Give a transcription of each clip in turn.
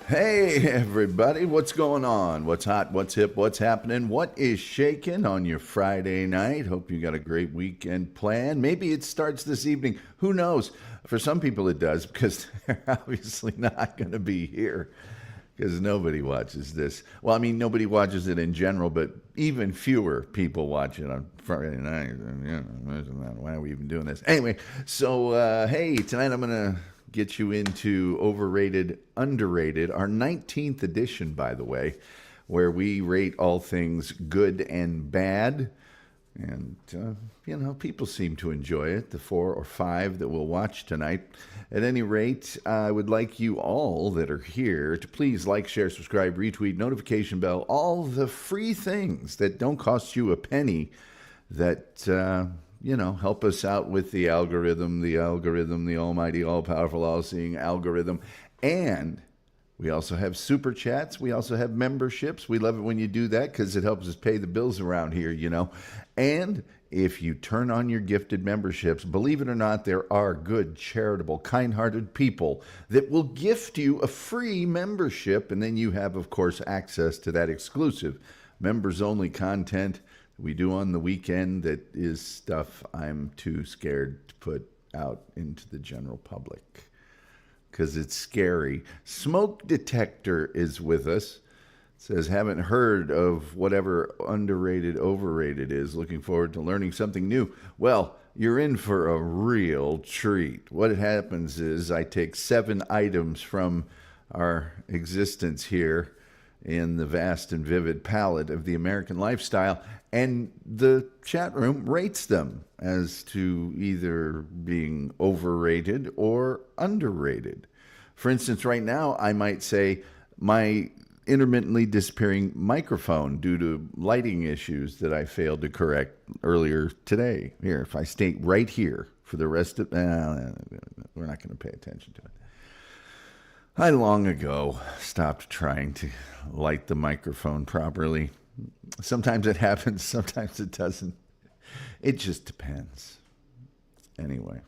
Hey, everybody, what's going on? What's hot? What's hip? What's happening? What is shaking on your Friday night? Hope you got a great weekend planned. Maybe it starts this evening. Who knows? For some people, it does because they're obviously not going to be here because nobody watches this. Well, I mean, nobody watches it in general, but even fewer people watch it on Friday night. Why are we even doing this? Anyway, so hey, tonight I'm going to get you into Overrated, Underrated, our 19th edition, by the way, where we rate all things good and bad. And, people seem to enjoy it, the 4 or 5 that we'll watch tonight. At any rate, I would like you all that are here to please like, share, subscribe, retweet, notification bell, all the free things that don't cost you a penny that, help us out with the algorithm, the almighty, all-powerful, all-seeing algorithm. And we also have super chats. We also have memberships. We love it when you do that because it helps us pay the bills around here. And if you turn on your gifted memberships, believe it or not, there are good, charitable, kind-hearted people that will gift you a free membership. And then you have, of course, access to that exclusive members-only content we do on the weekend that is stuff I'm too scared to put out into the general public because it's scary. Smoke Detector is with us. It says, haven't heard of whatever underrated, overrated is. Looking forward to learning something new. Well, you're in for a real treat. What happens is I take 7 items from our existence here in the vast and vivid palette of the American lifestyle, and the chat room rates them as to either being overrated or underrated. For instance, right now, I might say my intermittently disappearing microphone due to lighting issues that I failed to correct earlier today. Here, if I stay right here for the rest of... we're not going to pay attention to it. I long ago stopped trying to light the microphone properly. Sometimes it happens, sometimes it doesn't. It just depends. Anyway,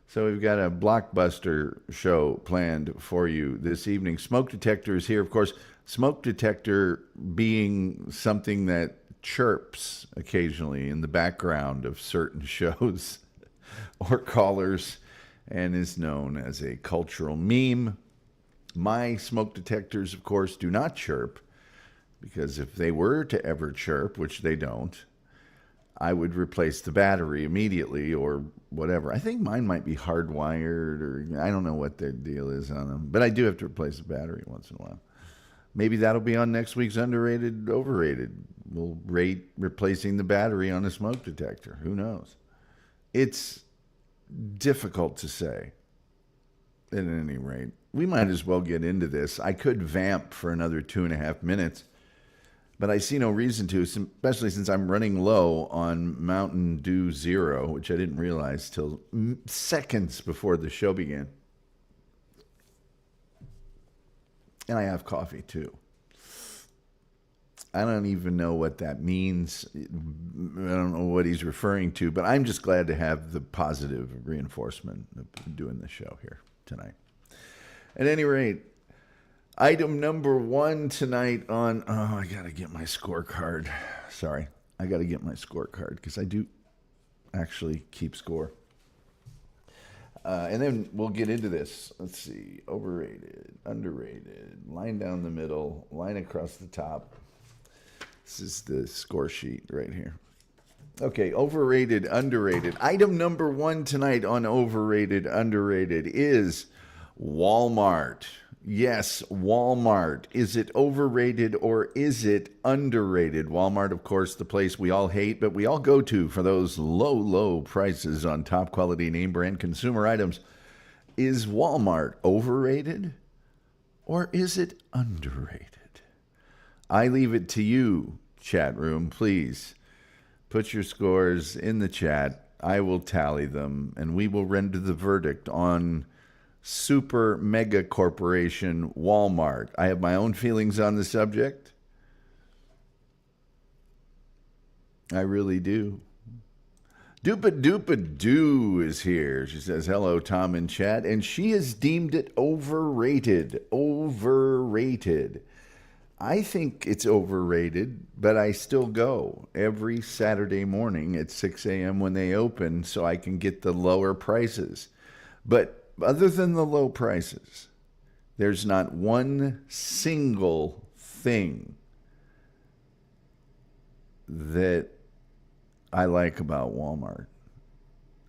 so we've got a blockbuster show planned for you this evening. Smoke Detector is here, of course. Smoke Detector being something that chirps occasionally in the background of certain shows or callers and is known as a cultural meme. My smoke detectors, of course, do not chirp, because if they were to ever chirp, which they don't, I would replace the battery immediately or whatever. I think mine might be hardwired, or I don't know what the deal is on them, but I do have to replace the battery once in a while. Maybe that'll be on next week's Underrated, Overrated. We'll rate replacing the battery on a smoke detector. Who knows? It's difficult to say. At any rate, we might as well get into this. I could vamp for another 2.5 minutes, but I see no reason to, especially since I'm running low on Mountain Dew Zero, which I didn't realize till seconds before the show began. And I have coffee too. I don't even know what that means. I don't know what he's referring to, but I'm just glad to have the positive reinforcement of doing the show here tonight. At any rate, item number 1 tonight on... Oh, I got to get my scorecard. Sorry. I got to get my scorecard because I do actually keep score. And then we'll get into this. Let's see. Overrated, underrated, line down the middle, line across the top. This is the score sheet right here. Okay, overrated, underrated. Item number 1 tonight on overrated, underrated is Walmart. Yes, Walmart. Is it overrated or is it underrated? Walmart, of course, the place we all hate, but we all go to for those low, low prices on top quality name brand consumer items. Is Walmart overrated or is it underrated? I leave it to you, chat room, please. Put your scores in the chat. I will tally them, and we will render the verdict on super mega corporation Walmart. I have my own feelings on the subject. I really do. Doopa Doopa Doo is here. She says, hello, Tom in chat. And she has deemed it overrated. Overrated. I think it's overrated, but I still go every Saturday morning at 6 a.m. when they open so I can get the lower prices. But other than the low prices, there's not one single thing that I like about Walmart.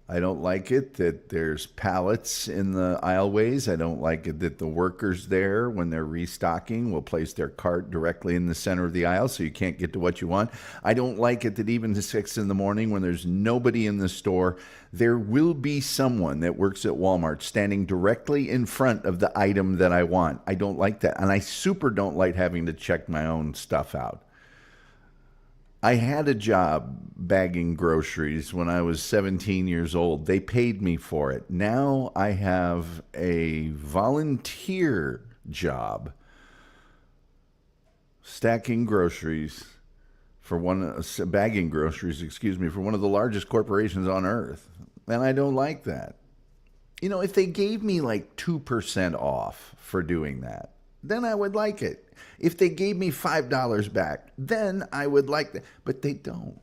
I don't like it that there's pallets in the aisleways. I don't like it that the workers there, when they're restocking, will place their cart directly in the center of the aisle so you can't get to what you want. I don't like it that even to 6 in the morning when there's nobody in the store, there will be someone that works at Walmart standing directly in front of the item that I want. I don't like that. And I super don't like having to check my own stuff out. I had a job bagging groceries when I was 17 years old. They paid me for it. Now I have a volunteer job stacking groceries for bagging groceries, for one of the largest corporations on earth. And I don't like that. You know, if they gave me like 2% off for doing that, then I would like it. If they gave me $5 back, then I would like that. But they don't.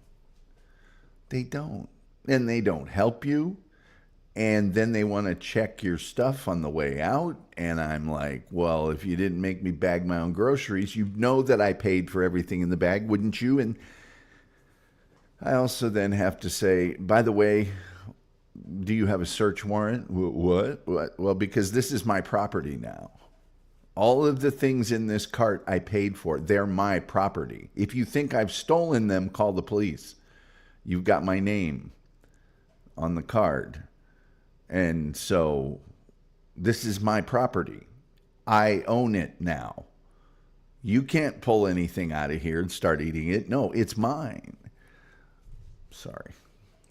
They don't. And they don't help you. And then they want to check your stuff on the way out. And I'm like, well, if you didn't make me bag my own groceries, you know that I paid for everything in the bag, wouldn't you? And I also then have to say, by the way, do you have a search warrant? What? Well, because this is my property now. All of the things in this cart I paid for, they're my property. If you think I've stolen them, call the police. You've got my name on the card. And so this is my property. I own it now. You can't pull anything out of here and start eating it. No, it's mine. Sorry.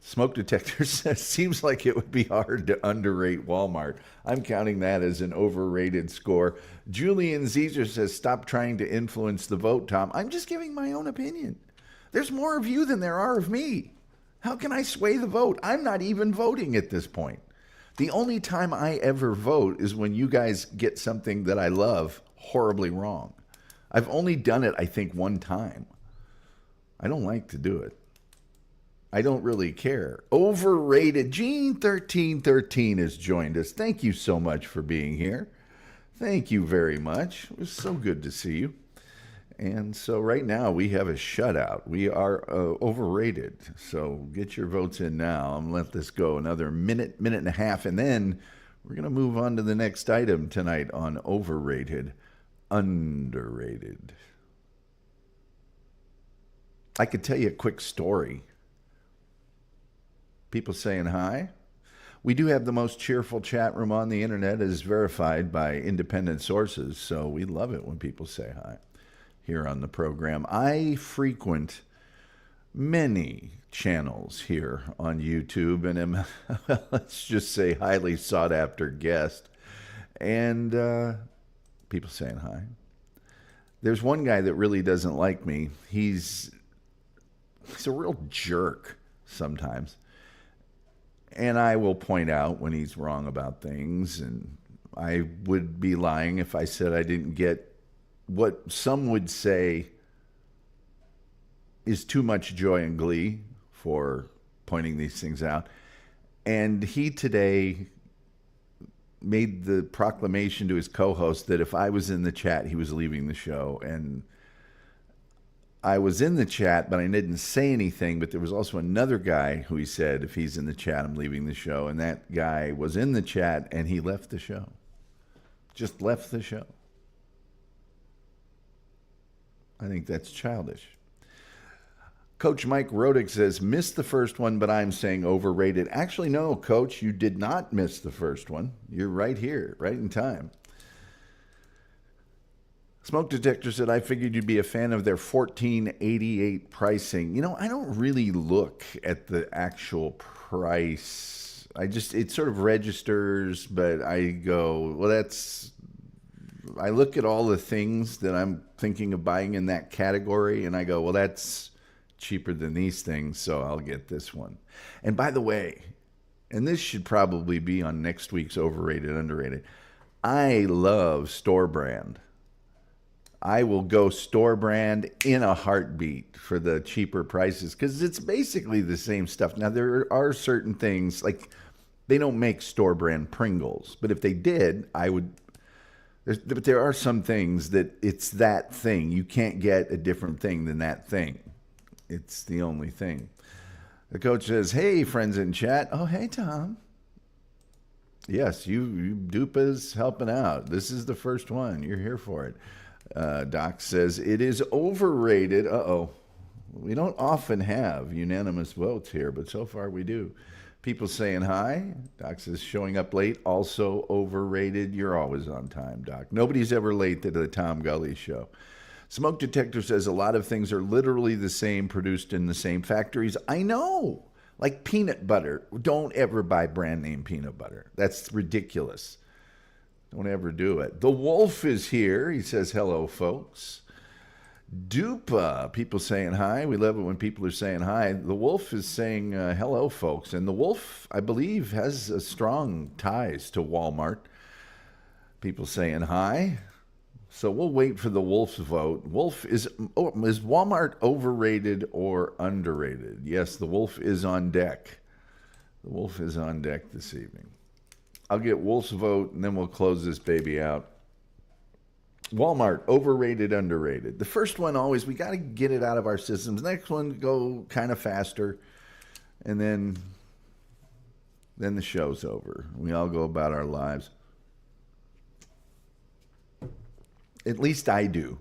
Smoke detector says, seems like it would be hard to underrate Walmart. I'm counting that as an overrated score. Julian Zezer says, stop trying to influence the vote, Tom. I'm just giving my own opinion. There's more of you than there are of me. How can I sway the vote? I'm not even voting at this point. The only time I ever vote is when you guys get something that I love horribly wrong. I've only done it, I think, one time. I don't like to do it. I don't really care. Overrated. Gene1313 has joined us. Thank you so much for being here. Thank you very much. It was so good to see you. And so right now we have a shutout. We are overrated. So get your votes in now. I'm going to let this go another minute and a half. And then we're going to move on to the next item tonight on overrated, underrated. I could tell you a quick story. People saying hi. We do have the most cheerful chat room on the internet, as verified by independent sources, so we love it when people say hi here on the program. I frequent many channels here on YouTube and am, let's just say, highly sought after guest. And people saying hi. There's one guy that really doesn't like me. He's a real jerk sometimes. And I will point out when he's wrong about things, and I would be lying if I said I didn't get what some would say is too much joy and glee for pointing these things out. And he today made the proclamation to his co-host that if I was in the chat, he was leaving the show. And I was in the chat, but I didn't say anything. But there was also another guy who he said, if he's in the chat, I'm leaving the show. And that guy was in the chat, and he left the show. Just left the show. I think that's childish. Coach Mike Rodick says, missed the first one, but I'm saying overrated. Actually, no, Coach, you did not miss the first one. You're right here, right in time. Smoke Detector said, I figured you'd be a fan of their $14.88 pricing. You know, I don't really look at the actual price. It sort of registers, but I go, well, I look at all the things that I'm thinking of buying in that category, and I go, well, that's cheaper than these things, so I'll get this one. And by the way, and this should probably be on next week's Overrated, Underrated, I love store brand. I will go store brand in a heartbeat for the cheaper prices because it's basically the same stuff. Now, there are certain things, like they don't make store brand Pringles, but if they did, I would. But there are some things that it's that thing. You can't get a different thing than that thing. It's the only thing. The coach says, hey, friends in chat. Oh, hey, Tom. Yes, you Dupa's helping out. This is the first one. You're here for it. Doc says, it is overrated. Uh-oh. We don't often have unanimous votes here, but so far we do. People saying hi. Doc says, showing up late, also overrated. You're always on time, Doc. Nobody's ever late to the Tom Gulley show. Smoke Detector says a lot of things are literally the same, produced in the same factories. I know. Like peanut butter. Don't ever buy brand name peanut butter. That's ridiculous. Don't ever do it. The Wolf is here. He says, hello, folks. Dupa, people saying hi. We love it when people are saying hi. The Wolf is saying hello, folks. And the Wolf, I believe, has strong ties to Walmart. People saying hi. So we'll wait for the Wolf's vote. Wolf is Walmart overrated or underrated? Yes, the Wolf is on deck. The Wolf is on deck this evening. I'll get Wolf's vote, and then we'll close this baby out. Walmart, overrated, underrated. The first one always, we got to get it out of our systems. Next one, go kind of faster, and then the show's over. We all go about our lives. At least I do.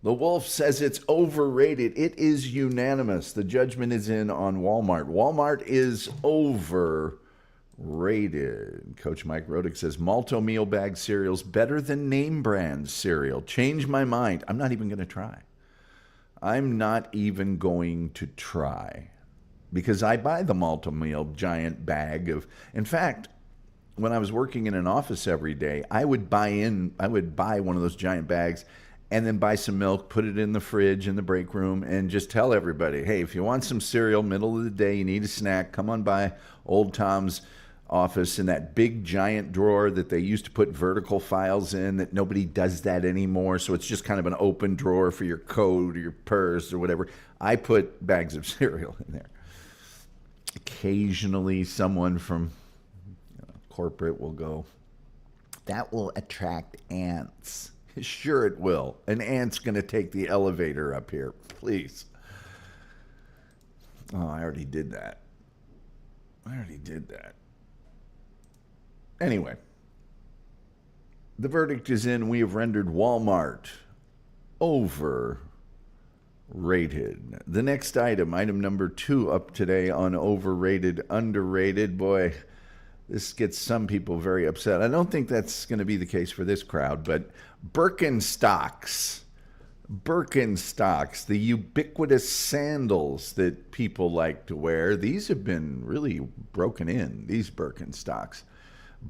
The Wolf says it's overrated. It is unanimous. The judgment is in on Walmart. Walmart is overrated. Coach Mike Rodick says Malto meal bag cereal's better than name brand cereal. Change my mind. I'm not even going to try. I'm not even going to try because I buy the Malto meal giant bag of. In fact, when I was working in an office every day, I would buy one of those giant bags and then buy some milk, put it in the fridge in the break room, and just tell everybody, hey, if you want some cereal, middle of the day, you need a snack, come on by Old Tom's office in that big giant drawer that they used to put vertical files in, that nobody does that anymore. So it's just kind of an open drawer for your coat or your purse or whatever. I put bags of cereal in there. Occasionally someone from corporate will go, that will attract ants. Sure it will. An ant's going to take the elevator up here. Please. Oh, I already did that. Anyway, the verdict is in. We have rendered Walmart overrated. The next item number 2 up today on overrated, underrated. Boy, this gets some people very upset. I don't think that's going to be the case for this crowd, but Birkenstocks, the ubiquitous sandals that people like to wear, these have been really broken in, these Birkenstocks.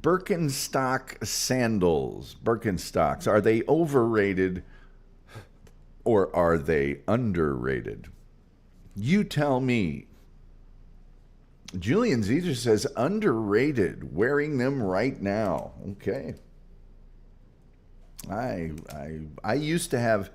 Birkenstock sandals, Birkenstocks, are they overrated or are they underrated? You tell me. Julian Zezer says underrated, wearing them right now. Okay. I used to have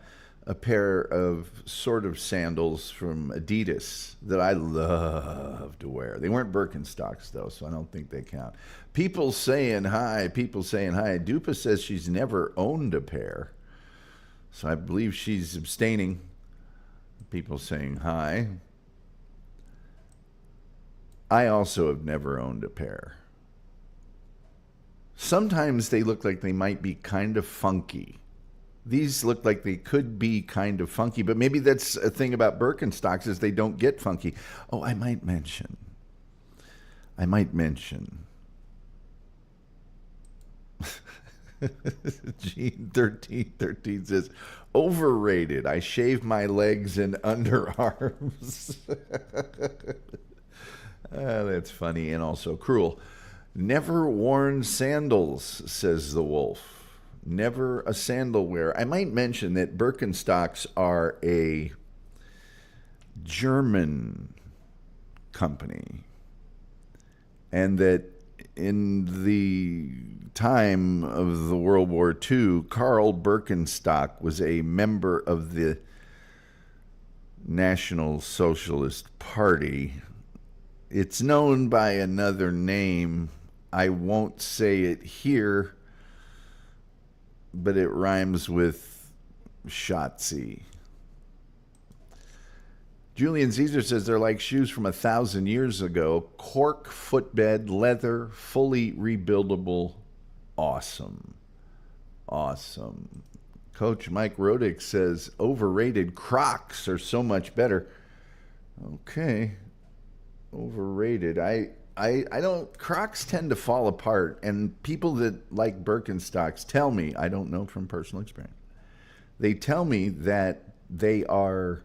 a pair of sort of sandals from Adidas that I loved to wear. They weren't Birkenstocks, though, so I don't think they count. People saying hi. Dupa says she's never owned a pair, so I believe she's abstaining. People saying hi. I also have never owned a pair. Sometimes they look like they might be kind of funky. These look like they could be kind of funky, but maybe that's a thing about Birkenstocks is they don't get funky. Oh, I might mention. Gene 1313 says, overrated. I shave my legs and underarms. That's funny and also cruel. Never worn sandals, says the Wolf. Never a sandal wearer. I might mention that Birkenstocks are German company, and that in the time of the World War II, Karl Birkenstock was a member of the National Socialist Party. It's known by another name. I won't say it here, but it rhymes with Shotzi. Julian Caesar says they're like shoes from 1,000 years ago. Cork footbed, leather, fully rebuildable. Awesome. Awesome. Coach Mike Rodick says overrated. Crocs are so much better. Okay. Overrated. I don't. Crocs tend to fall apart, and people that like Birkenstocks tell me, I don't know from personal experience, they tell me that they are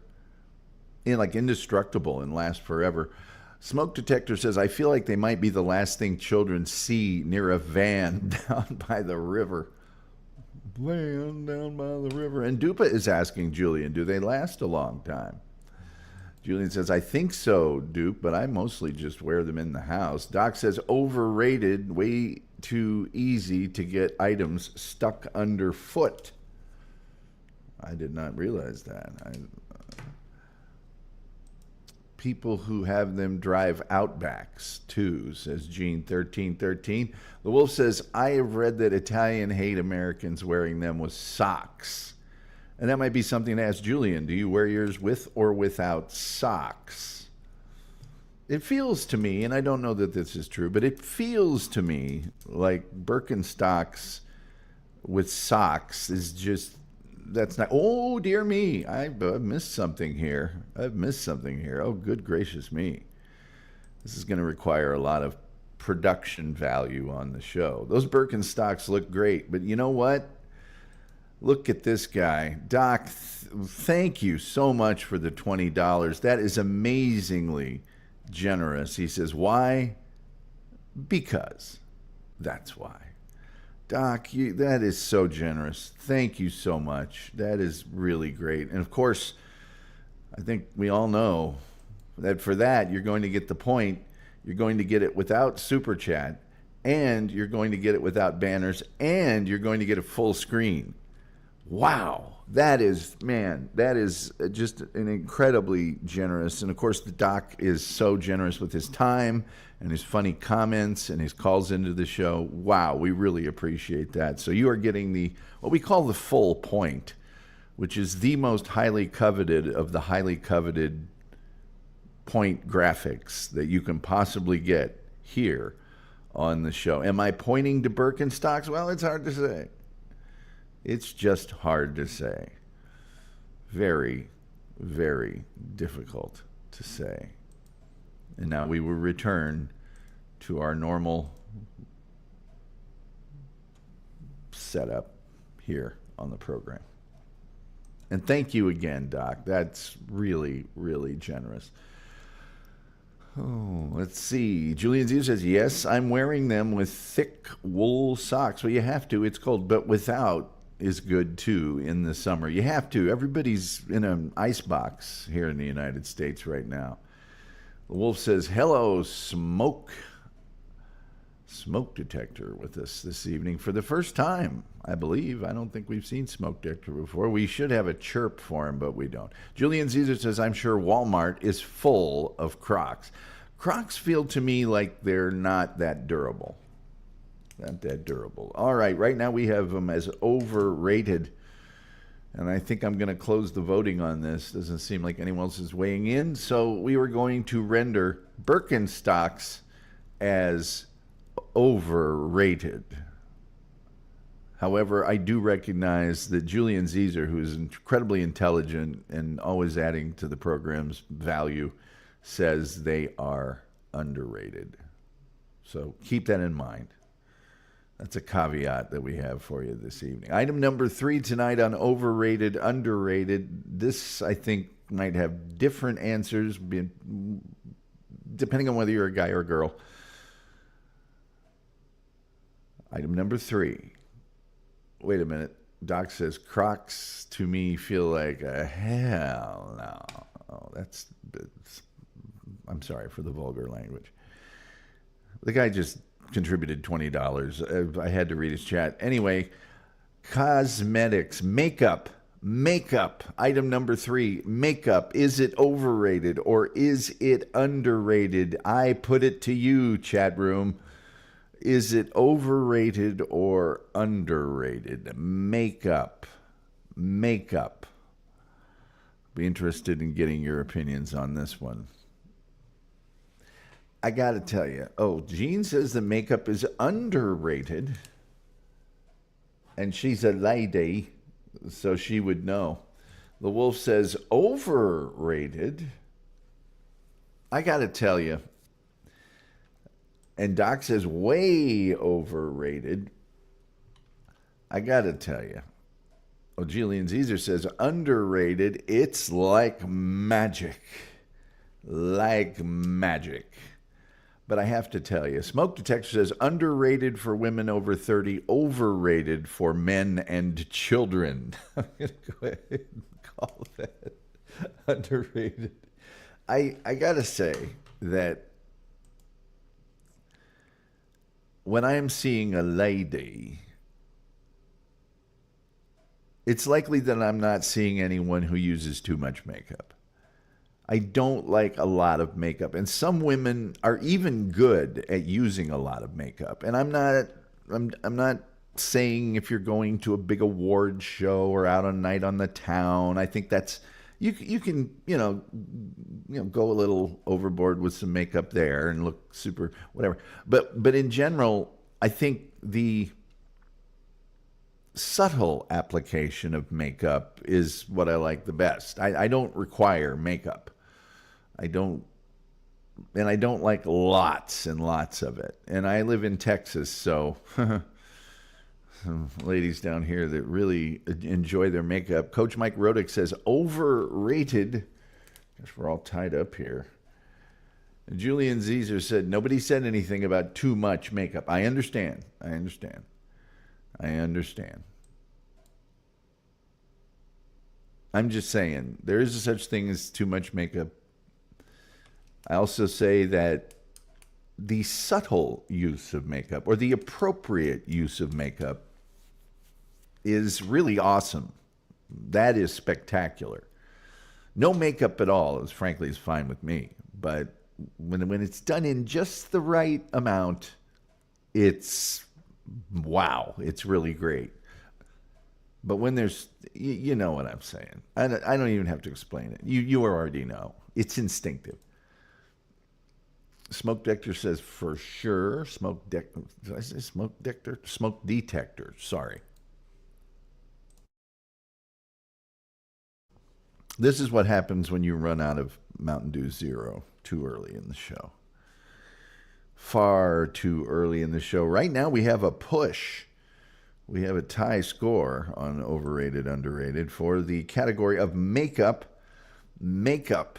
like indestructible and last forever. Smoke Detector says, I feel like they might be the last thing children see near a van down by the river. Van down by the river. And Dupa is asking Julian, do they last a long time? Julian says, I think so, Dupe, but I mostly just wear them in the house. Doc says, overrated, way too easy to get items stuck underfoot. I did not realize that. People who have them drive Outbacks too, says Gene1313. The Wolf says, I have read that Italian hate Americans wearing them with socks. And that might be something to ask Julian. Do you wear yours with or without socks? It feels to me, and I don't know that this is true, but it feels to me like Birkenstocks with socks is just, that's not, oh, dear me, I've missed something here. Oh, good gracious me. This is going to require a lot of production value on the show. Those Birkenstocks look great, but you know what? Look at this guy. Doc, thank you so much for the $20. That is amazingly generous. He says, why? Because. That's why. Doc, that is so generous. Thank you so much. That is really great. And of course, I think we all know that for that, you're going to get the point. You're going to get it without Super Chat, and you're going to get it without banners, and you're going to get a full screen. Wow. That is just an incredibly generous. And of course, the Doc is so generous with his time and his funny comments and his calls into the show. Wow, we really appreciate that. So you are getting what we call the full point, which is the most highly coveted of the highly coveted point graphics that you can possibly get here on the show. Am I pointing to Birkenstocks? Well, it's hard to say. It's just hard to say. Very, very difficult to say. And now we will return to our normal setup here on the program. And thank you again, Doc. That's really, really generous. Oh, let's see. Julian Z says, yes, I'm wearing them with thick wool socks. Well, you have to. It's cold, but without is good too in the summer. You have to. Everybody's in an ice box here in the United States right now. The Wolf says, hello, Smoke Detector with us this evening for the first time, I believe. I don't think we've seen Smoke Detector before. We should have a chirp for him, but we don't. Julian Caesar says, I'm sure Walmart is full of Crocs. Crocs feel to me like they're not that durable. Not that durable. All right now we have them as overrated. And I think I'm going to close the voting on this. Doesn't seem like anyone else is weighing in. So we were going to render Birkenstocks as overrated. However, I do recognize that Julian Caesar, who is incredibly intelligent and always adding to the program's value, says they are underrated. So keep that in mind. That's a caveat that we have for you this evening. Item number 3 tonight on overrated, underrated. This, I think, might have different answers depending on whether you're a guy or a girl. Item number 3. Wait a minute. Doc says Crocs to me feel like a hell no. Oh, I'm sorry for the vulgar language. The guy just contributed $20. I had to read his chat. Anyway, cosmetics, makeup. Makeup. Item number 3, makeup. Is it overrated or is it underrated? I put it to you, chat room. Is it overrated or underrated? Makeup. Makeup. Be interested in getting your opinions on this one. I got to tell you. Oh, Jean says the makeup is underrated. And she's a lady, so she would know. The Wolf says overrated. I got to tell you. And Doc says way overrated. I got to tell you. Oh, Jillian Zezer says underrated. It's like magic. Like magic. But I have to tell you, Smoke Detector says underrated for women over 30, overrated for men and children. I'm going to go ahead and call that underrated. I got to say that when I'm seeing a lady, it's likely that I'm not seeing anyone who uses too much makeup. I don't like a lot of makeup, and some women are even good at using a lot of makeup. And I'm not saying if you're going to a big award show or out on a night on the town. I think that's you can go a little overboard with some makeup there and look super whatever. But in general, I think the subtle application of makeup is what I like the best. I don't require makeup. I don't like lots and lots of it. And I live in Texas, so some ladies down here that really enjoy their makeup. Coach Mike Rodick says overrated. Guess we're all tied up here. And Julian Zezer said nobody said anything about too much makeup. I understand. I'm just saying there is such thing as too much makeup. I also say that the subtle use of makeup or the appropriate use of makeup is really awesome. That is spectacular. No makeup at all is frankly fine with me, but when it's done in just the right amount, it's wow, it's really great. But when there's, you know what I'm saying. I don't even have to explain it. You already know. It's instinctive. Smoke detector says for sure. Did I say smoke detector? Smoke detector. Sorry. This is what happens when you run out of Mountain Dew Zero too early in the show. Far too early in the show. Right now we have a push. We have a tie score on overrated, underrated for the category of makeup. Makeup.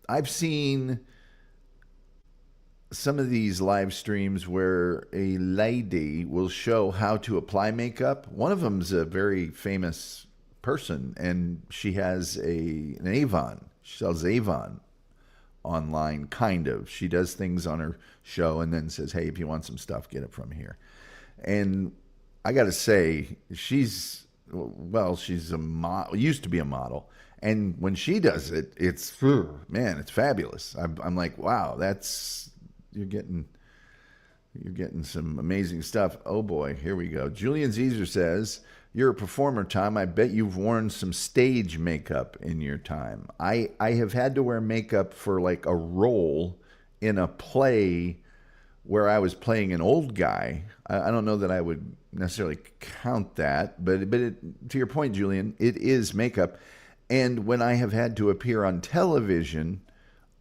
I've seen some of these live streams where a lady will show how to apply makeup. One of them's a very famous person, and she has an Avon. She sells Avon online, kind of. She does things on her show and then says, hey, if you want some stuff, get it from here. And I got to say, she's a model, used to be a model. And when she does it, it's, man, it's fabulous. I'm like, wow, you're getting some amazing stuff. Oh boy, here we go. Julian Zezer says, you're a performer, Tom. I bet you've worn some stage makeup in your time. I have had to wear makeup for like a role in a play where I was playing an old guy. I don't know that I would necessarily count that, but to your point, Julian, it is makeup. And when I have had to appear on television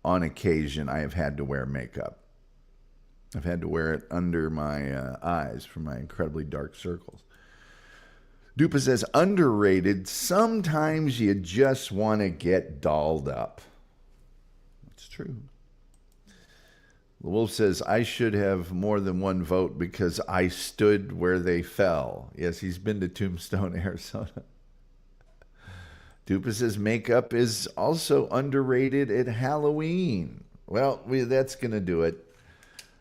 on occasion, I have had to wear makeup. I've had to wear it under my eyes for my incredibly dark circles. Dupa says, underrated. Sometimes you just want to get dolled up. That's true. The Wolf says, I should have more than one vote because I stood where they fell. Yes, he's been to Tombstone, Arizona. Dupa says makeup is also underrated at Halloween. Well, that's going to do it.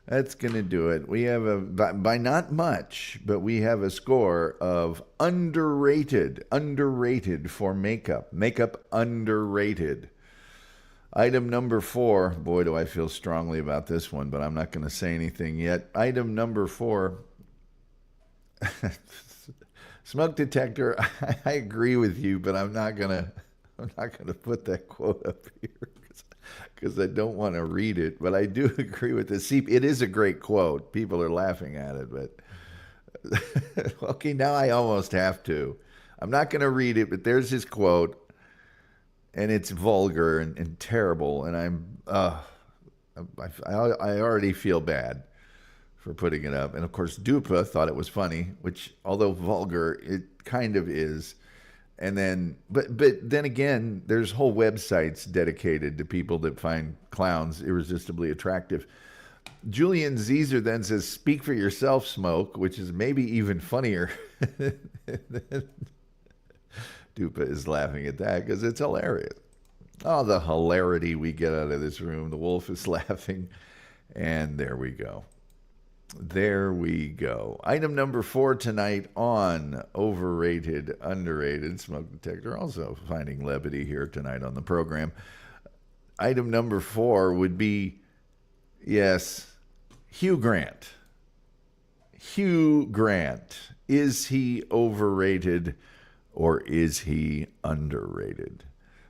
That's going to do it. We have by not much, but we have a score of underrated for makeup. Makeup underrated. Item number 4. Boy, do I feel strongly about this one, but I'm not going to say anything yet. Item number 4. Smoke detector. I agree with you, but I'm not gonna put that quote up here because I don't want to read it. But I do agree with this. See, it is a great quote. People are laughing at it, but okay, now I almost have to. I'm not going to read it, but there's his quote, and it's vulgar and terrible, and I already feel bad for putting it up. And of course, Dupa thought it was funny, which, although vulgar, it kind of is. And then, but then again, there's whole websites dedicated to people that find clowns irresistibly attractive. Julian Zeezer then says, "Speak for yourself, Smoke," which is maybe even funnier. Dupa is laughing at that because it's hilarious. Oh, the hilarity we get out of this room. The wolf is laughing. And there we go. There we go. Item number 4 tonight on Overrated, Underrated Smoke Detector. Also finding levity here tonight on the program. Item number 4 would be, yes, Hugh Grant. Hugh Grant. Is he overrated or is he underrated?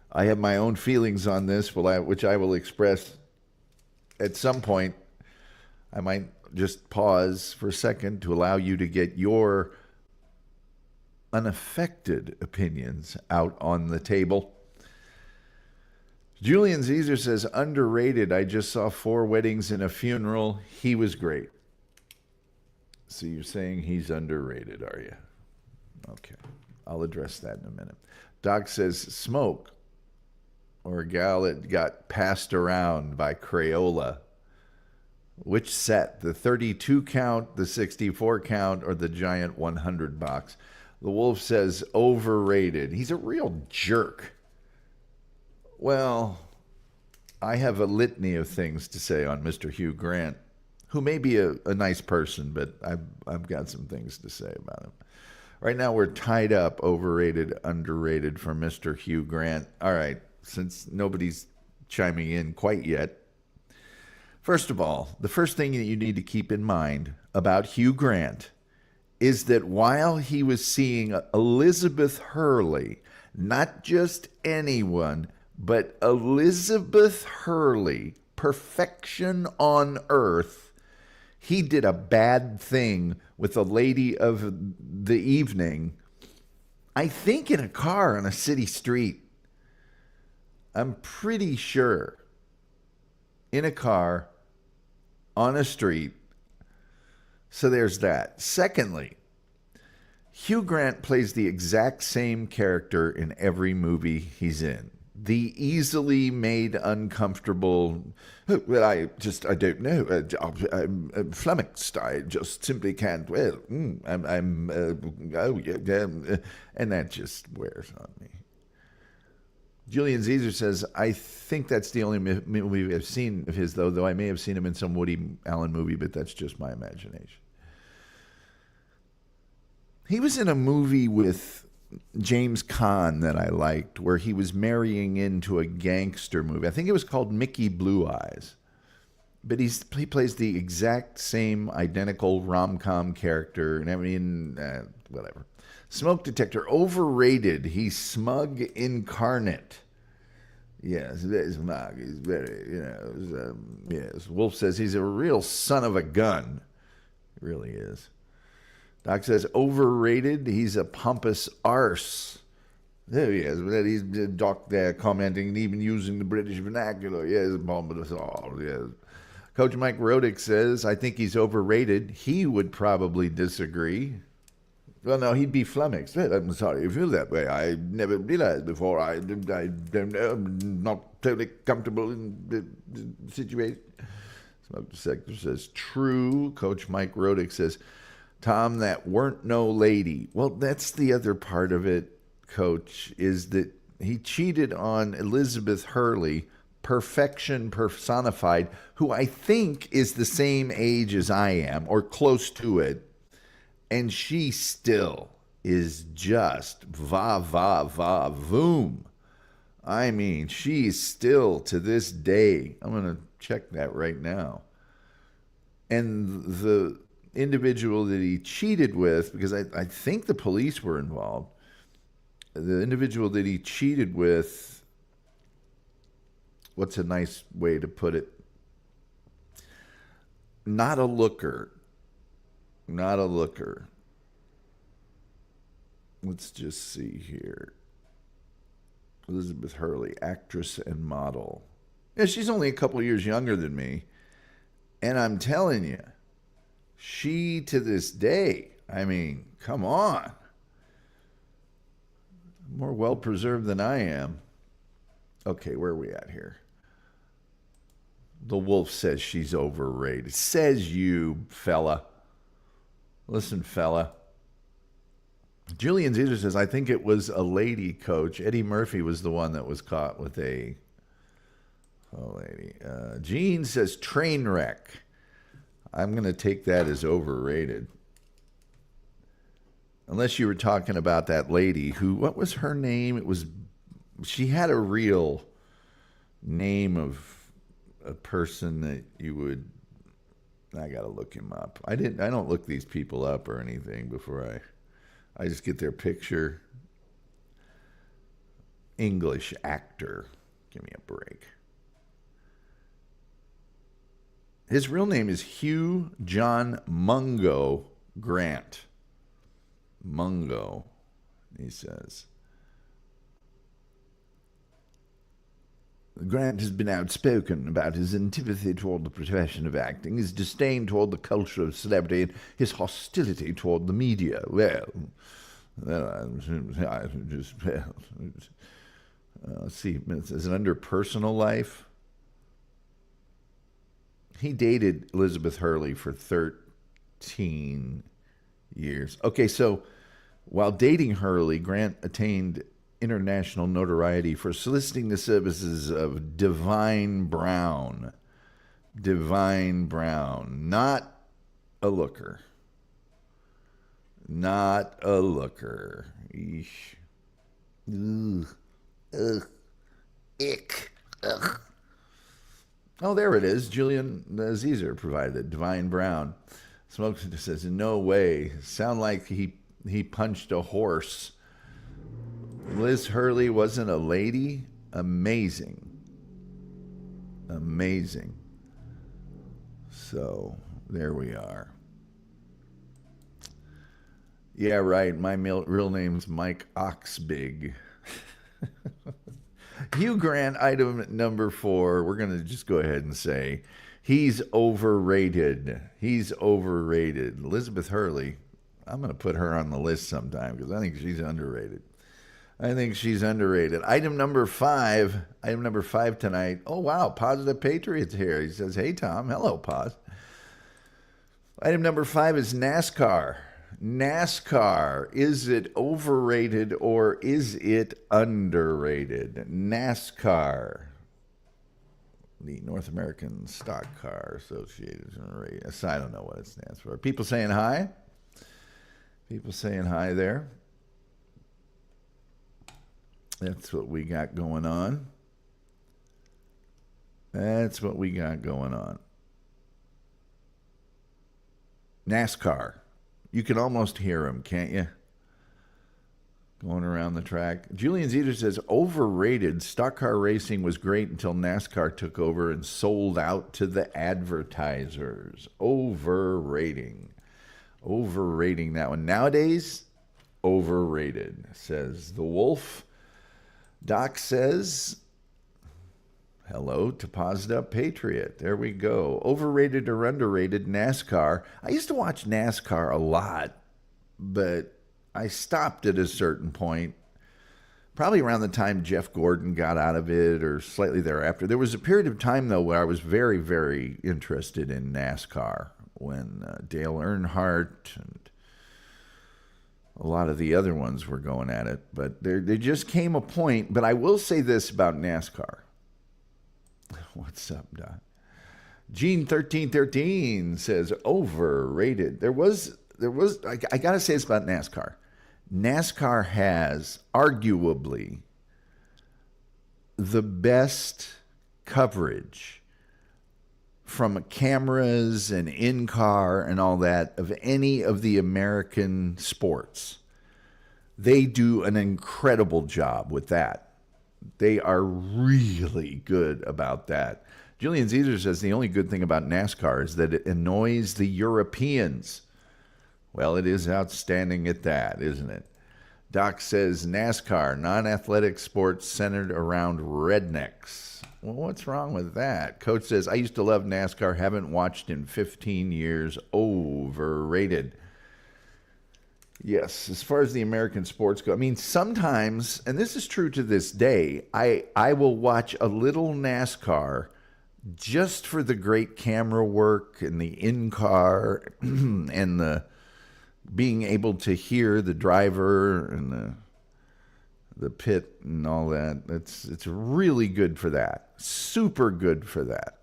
I have my own feelings on this, which I will express at some point. I might just pause for a second to allow you to get your unaffected opinions out on the table. Julian Zeezer says, underrated. I just saw 4 weddings and a funeral. He was great. So you're saying he's underrated, are you? Okay. I'll address that in a minute. Doc says, Smoke, or a gal that got passed around by Crayola. Which set? The 32 count, the 64 count, or the giant 100 box? The wolf says overrated. He's a real jerk. Well, I have a litany of things to say on Mr. Hugh Grant, who may be a nice person, but I've got some things to say about him. Right now we're tied up, overrated, underrated for Mr. Hugh Grant. All right, since nobody's chiming in quite yet, first of all, the first thing that you need to keep in mind about Hugh Grant is that while he was seeing Elizabeth Hurley, not just anyone, but Elizabeth Hurley, perfection on earth, he did a bad thing with a lady of the evening, I think in a car on a city street. I'm pretty sure. In a car on a street. So there's that. Secondly, Hugh Grant plays the exact same character in every movie he's in. The easily made uncomfortable, well, I don't know. I'm flummoxed. I just simply can't. Well, oh, yeah, and that just wears on me. Julian Zeezer says, I think that's the only movie I've seen of his, though I may have seen him in some Woody Allen movie, but that's just my imagination. He was in a movie with James Caan that I liked, where he was marrying into a gangster movie. I think it was called Mickey Blue Eyes. But he plays the exact same identical rom-com character, and I mean, whatever. Smoke detector, overrated. He's smug incarnate. Yes, very smug. He's very, yes. Wolf says he's a real son of a gun. He really is. Doc says overrated. He's a pompous arse. There he is. He's Doc there commenting, even using the British vernacular. Yes, pompous arse. Yes. Coach Mike Rodick says, I think he's overrated. He would probably disagree. Well, no, he'd be flummoxed. Well, I'm sorry you feel that way. I never realized before. I don't know. I'm not totally comfortable in the situation. Smoke detector says, true. Coach Mike Rodick says, Tom, that weren't no lady. Well, that's the other part of it, Coach, is that He cheated on Elizabeth Hurley, perfection personified, who I think is the same age as I am or close to it. And she still is just va va va voom. I mean, she's still to this day. I'm going to check that right now. And the individual that he cheated with, because I think the police were involved, the individual that he cheated with, what's a nice way to put it? Not a looker. Not a looker. Let's just see here. Elizabeth Hurley, actress and model. Yeah, she's only a couple years younger than me. And I'm telling you, she to this day, I mean, come on. More well-preserved than I am. Okay, where are we at here? The Wolf says she's overrated. Says you, fella. Listen, fella. Julian Caesar says, I think it was a lady coach. Eddie Murphy was the one that was caught with a lady. Gene says, train wreck. I'm going to take that as overrated. Unless you were talking about that lady who, what was her name? She had a real name of a person that you would, I got to look him up. I don't look these people up or anything before I just get their picture. English actor. Give me a break. His real name is Hugh John Mungo Grant. Mungo, he says. Grant has been outspoken about his antipathy toward the profession of acting, his disdain toward the culture of celebrity, and his hostility toward the media. Let's see, is it under personal life? He dated Elizabeth Hurley for 13 years. Okay, so while dating Hurley, Grant attained international notoriety for soliciting the services of Divine Brown. Divine Brown. Not a looker. Not a looker. Eesh. Ugh. Ugh. Ick. Ugh. Oh, there it is. Julian Caesar provided it. Divine Brown. Smoke says, no way. Sound like he punched a horse. Liz Hurley wasn't a lady? Amazing. Amazing. So, there we are. Yeah, right. My real name's Mike Oxbig. Hugh Grant, item number 4. We're going to just go ahead and say he's overrated. He's overrated. Elizabeth Hurley, I'm going to put her on the list sometime because I think she's underrated. I think she's underrated. Item number 5 tonight. Oh, wow. Positive Patriot's here. He says, hey, Tom. Hello, Paz. Item number 5 is NASCAR. NASCAR, is it overrated or is it underrated? NASCAR, the North American Stock Car Association. I don't know what it stands for. People saying hi? People saying hi there. That's what we got going on. That's what we got going on. NASCAR. You can almost hear him, can't you? Going around the track. Julian Zeter says, overrated. Stock car racing was great until NASCAR took over and sold out to the advertisers. Overrating that one. Nowadays, overrated, says the Wolf. Doc says, hello to Paused Up Patriot. There we go. Overrated or underrated NASCAR. I used to watch NASCAR a lot, but I stopped at a certain point, probably around the time Jeff Gordon got out of it or slightly thereafter. There was a period of time, though, where I was very, very interested in NASCAR when Dale Earnhardt and a lot of the other ones were going at it. But there just came a point. But I will say this about NASCAR. What's up, Doc? Gene1313 says overrated. There was. I gotta say this about NASCAR. NASCAR has arguably the best coverage from cameras and in-car and all that of any of the American sports. They do an incredible job with that. They are really good about that. Julian Caesar says the only good thing about NASCAR is that it annoys the Europeans. Well, it is outstanding at that, isn't it? Doc says NASCAR, non-athletic sports centered around rednecks. Well, what's wrong with that? Coach says, I used to love NASCAR, haven't watched in 15 years. Overrated. Yes, as far as the American sports go, I mean, sometimes, and this is true to this day, I will watch a little NASCAR just for the great camera work and the in-car and the being able to hear the driver and the pit and all that. It's really good for that. Super good for that.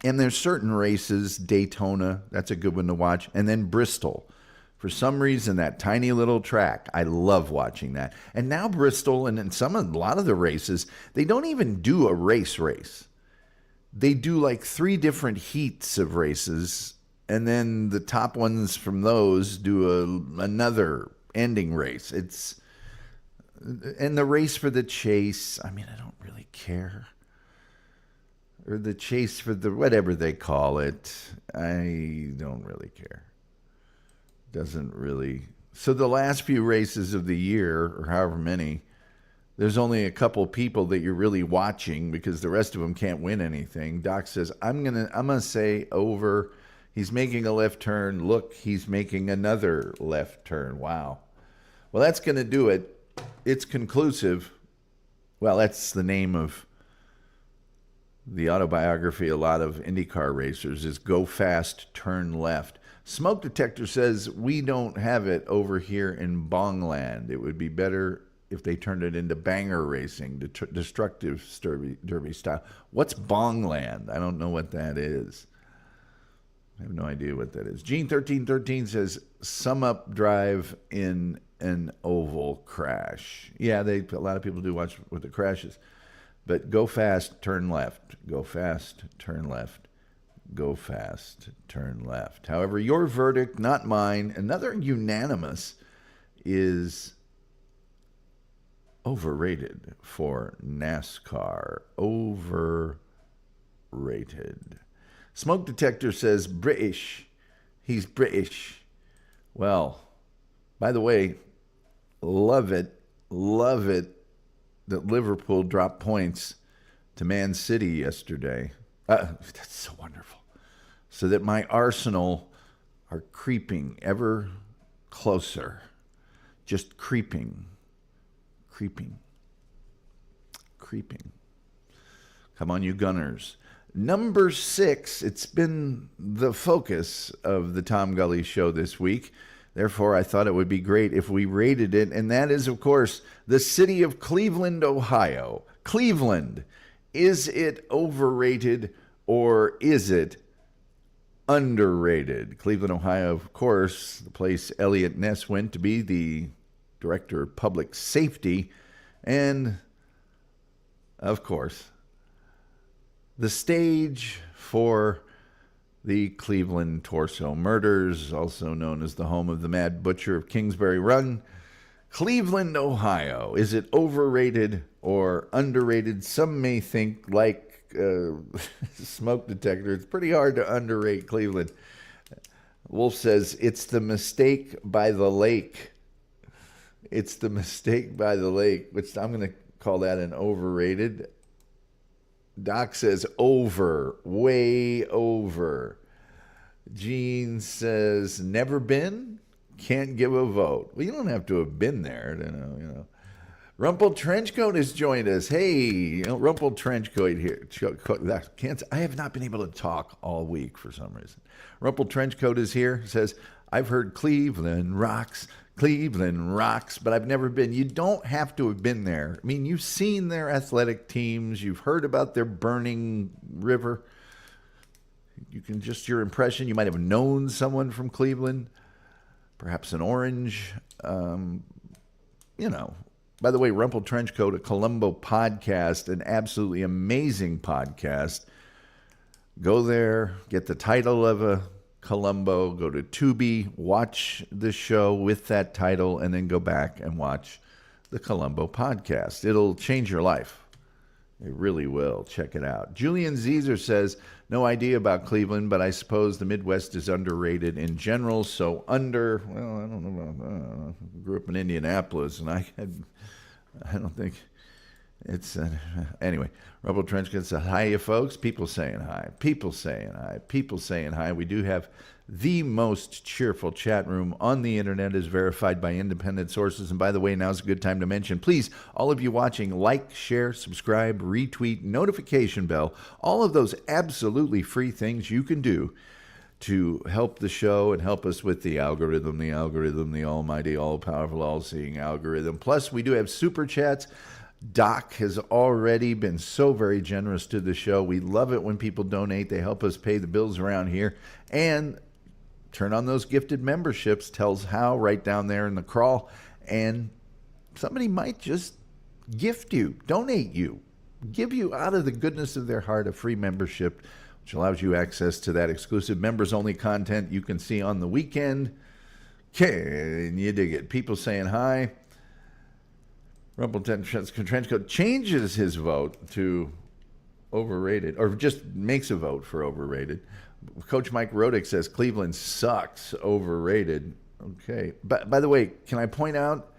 And there's certain races, Daytona, that's a good one to watch, and then Bristol. For some reason, that tiny little track, I love watching that. And now Bristol, and in a lot of the races, they don't even do a race. They do like 3 different heats of races, and then the top ones from those do another ending race. And the race for the chase, I mean, I don't really care. Or the chase for the whatever they call it, I don't really care. Doesn't really. So the last few races of the year, or however many, there's only a couple people that you're really watching because the rest of them can't win anything. Doc says, I'm gonna say over. He's making a left turn. Look, he's making another left turn. Wow. Well, that's going to do it. It's conclusive. Well, that's the name of the autobiography. A lot of IndyCar racers is Go Fast, Turn Left. Smoke Detector says we don't have it over here in Bongland. It would be better if they turned it into banger racing, destructive derby style. What's Bongland? I don't know what that is. I have no idea what that is. Gene1313 says, sum up drive in an oval crash. Yeah, a lot of people do watch with the crashes. But go fast, turn left. Go fast, turn left. Go fast, turn left. However, your verdict, not mine, another unanimous, is overrated for NASCAR. Overrated. Smoke Detector says British. He's British. Well, by the way, love it that Liverpool dropped points to Man City yesterday. That's so wonderful. So that my Arsenal are creeping ever closer. Just creeping. Come on, you Gunners. Number 6, it's been the focus of the Tom Gulley Show this week. Therefore, I thought it would be great if we rated it. And that is, of course, the city of Cleveland, Ohio. Cleveland, is it overrated or is it underrated? Cleveland, Ohio, of course, the place Elliot Ness went to be the director of public safety. And, of course, the stage for the Cleveland Torso murders, also known as the home of the Mad Butcher of Kingsbury Run. Cleveland, Ohio. Is it overrated or underrated? Some may think, like Smoke Detector, it's pretty hard to underrate Cleveland. Wolf says, it's the mistake by the lake. It's the mistake by the lake, which I'm going to call that an overrated. Doc says over, way over. Gene says never been, can't give a vote. Well, you don't have to have been there, you know. Rumpled Trenchcoat has joined us. Hey, Rumpled Trenchcoat here. I have not been able to talk all week for some reason. Rumpled Trenchcoat is here. Says, I've heard Cleveland rocks, but I've never been. You don't have to have been there. I mean, you've seen their athletic teams. You've heard about their burning river. You can just, your impression, you might have known someone from Cleveland, perhaps an orange, By the way, Rumpled Trenchcoat, a Columbo podcast, an absolutely amazing podcast. Go there, get the title of a Columbo, go to Tubi, watch the show with that title, and then go back and watch the Columbo podcast. It'll change your life. It really will. Check it out. Julian Zezer says, no idea about Cleveland, but I suppose the Midwest is underrated in general. So I don't know about grew up in Indianapolis, and I don't think it's... anyway, Rumpled Trenchcoat says, hi, you folks. People saying hi. People saying hi. People saying hi. We do have the most cheerful chat room on the internet, is verified by independent sources. And by the way, now's a good time to mention, please, all of you watching, like, share, subscribe, retweet, notification bell, all of those absolutely free things you can do to help the show and help us with the algorithm, the almighty, all-powerful, all-seeing algorithm. Plus, we do have super chats. Doc has already been so very generous to the show. We love it when people donate. They help us pay the bills around here. And turn on those gifted memberships, tells how right down there in the crawl. And somebody might just gift you, donate you, give you out of the goodness of their heart a free membership, which allows you access to that exclusive members-only content you can see on the weekend. Can you dig it? People saying hi. Rumpled Trenchcoat changes his vote to overrated, or just makes a vote for overrated. Coach Mike Rodick says Cleveland sucks, overrated. Okay. But by the way, can I point out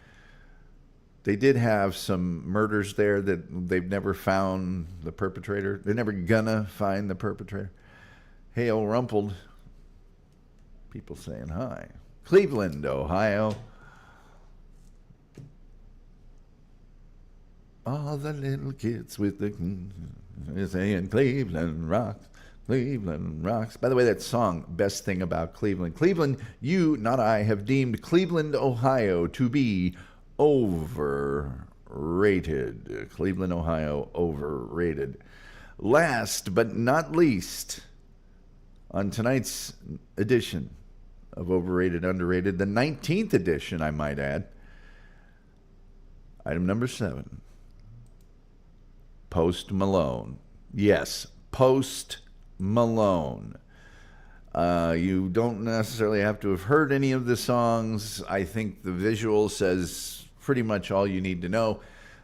they did have some murders there that they've never found the perpetrator. They're never gonna find the perpetrator. Hey, old Rumpled. People saying hi. Cleveland, Ohio. All the little kids with the saying Cleveland rocks, Cleveland rocks. By the way, that song, best thing about Cleveland. Cleveland, you, not I, have deemed Cleveland, Ohio to be overrated. Cleveland, Ohio, overrated. Last but not least, on tonight's edition of Overrated, Underrated, the 19th edition, I might add, item number 7. Post Malone. Yes, Post Malone. You don't necessarily have to have heard any of the songs. I think the visual says pretty much all you need to know.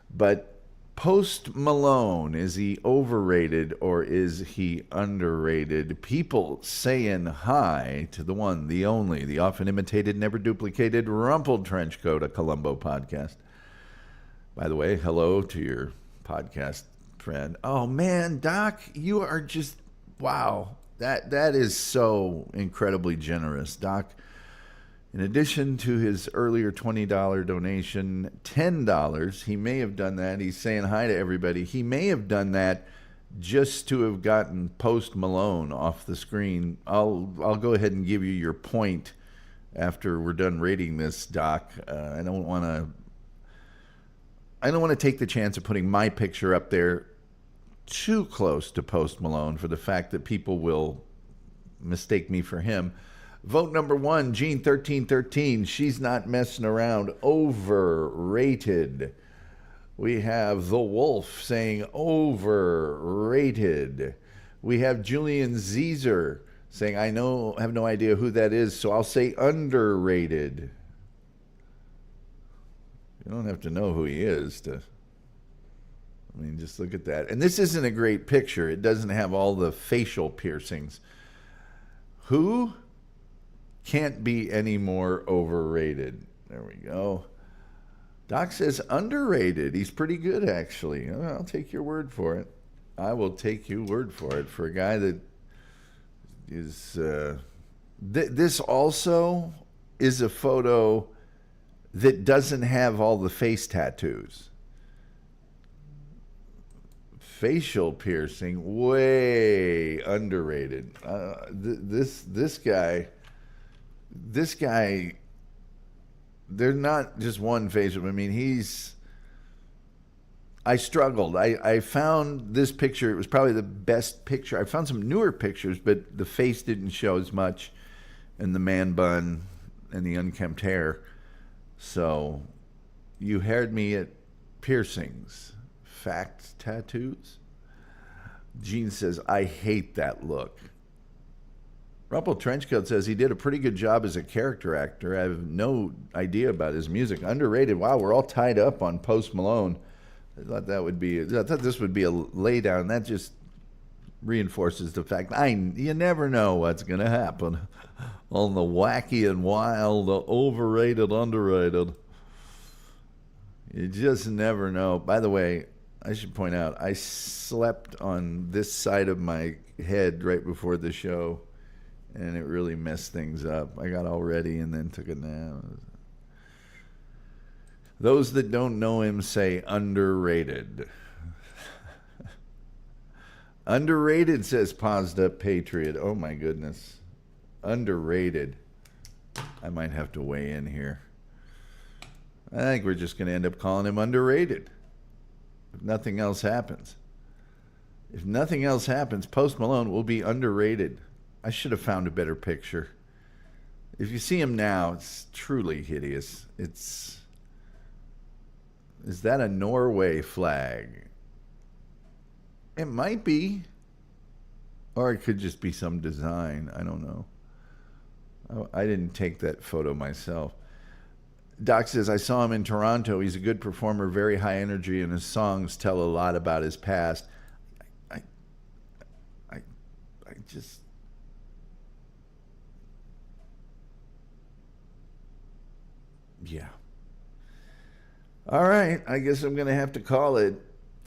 But Post Malone, is he overrated or is he underrated? People saying hi to the one, the only, the often imitated, never duplicated, Rumpled Trenchcoat, a Columbo podcast. By the way, hello to your podcast friend. Oh man, Doc, you are just, wow. That is so incredibly generous. Doc, in addition to his earlier $20 donation, $10, he may have done that. He's saying hi to everybody. He may have done that just to have gotten Post Malone off the screen. I'll go ahead and give you your point after we're done rating this, Doc. I don't want to take the chance of putting my picture up there too close to Post Malone for the fact that people will mistake me for him. Vote number 1, Gene 1313. She's not messing around. Overrated. We have The Wolf saying overrated. We have Julian Zezer saying, I have no idea who that is, so I'll say underrated. You don't have to know who he is to... I mean, just look at that. And this isn't a great picture. It doesn't have all the facial piercings. Who can't be any more overrated? There we go. Doc says underrated. He's pretty good, actually. I'll take your word for it. I will take your word for it. For a guy that is... this also is a photo that doesn't have all the face tattoos. facial piercing, way underrated. This guy, there's not just one facial. I mean, I struggled. I found this picture. It was probably the best picture. I found some newer pictures, but the face didn't show as much, and the man bun and the unkempt hair. So you heard me at piercings. Fact tattoos? Gene says, I hate that look. Rumple Trenchcoat says he did a pretty good job as a character actor. I have no idea about his music. Underrated. Wow, we're all tied up on Post Malone. I thought this would be a laydown. That just reinforces the fact you never know what's going to happen on the wacky and wild, the overrated, underrated. You just never know. By the way, I should point out, I slept on this side of my head right before the show, and it really messed things up. I got all ready and then took a nap. Those that don't know him say underrated. Underrated, says Paused Up Patriot. Oh my goodness. Underrated. I might have to weigh in here. I think we're just going to end up calling him underrated. If nothing else happens. If nothing else happens, Post Malone will be underrated. I should have found a better picture. If you see him now, it's truly hideous. Is that a Norway flag? It might be. Or it could just be some design. I don't know. I didn't take that photo myself. Doc says, I saw him in Toronto. He's a good performer, very high energy, and his songs tell a lot about his past. I just... Yeah. All right. I guess I'm going to have to call it.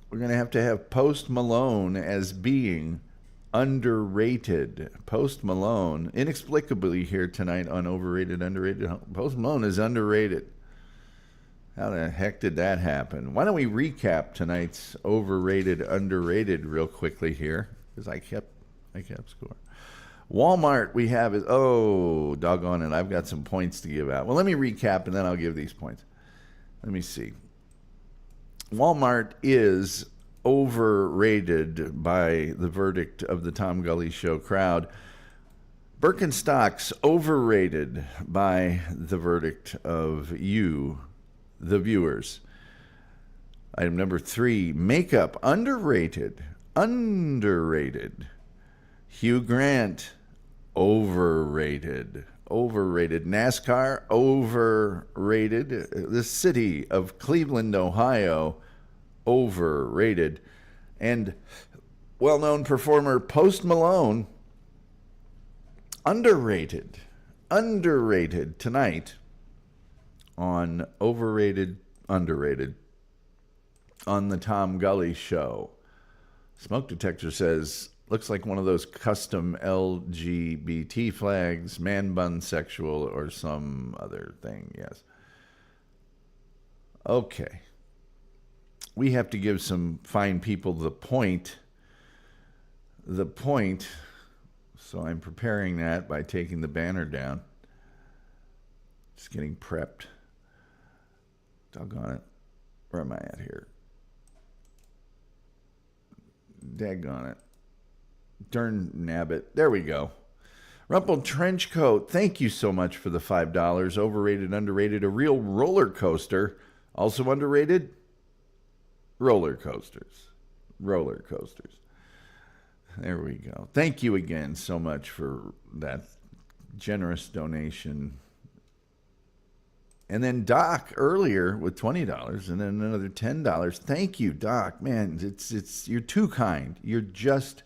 We're going to have Post Malone as being underrated. Post Malone, inexplicably here tonight on Overrated, Underrated. Post Malone is underrated. How the heck did that happen? Why don't we recap tonight's Overrated, Underrated real quickly here? Because I kept score. Walmart we have is, oh, doggone it, I've got some points to give out. Well, let me recap and then I'll give these points. Let me see. Walmart is overrated by the verdict of the Tom Gulley Show crowd. Birkenstocks overrated by the verdict of you, the viewers. Item number 3, makeup underrated. Hugh Grant overrated. NASCAR overrated. The city of Cleveland, Ohio, overrated. And well-known performer Post Malone, underrated tonight on Overrated, Underrated on the Tom Gulley Show. Smoke detector says, looks like one of those custom LGBT flags, man bun sexual, or some other thing, yes. Okay. We have to give some fine people the point. So I'm preparing that by taking the banner down. Just getting prepped. Doggone it. Where am I at here? Daggone it. Darn nabbit. There we go. Rumpled Trenchcoat, thank you so much for the $5. Overrated, underrated, a real roller coaster. Also underrated, roller coasters. There we go. Thank you again so much for that generous donation. And then Doc earlier with $20 and then another $10. Thank you, Doc. Man, it's you're too kind. You're just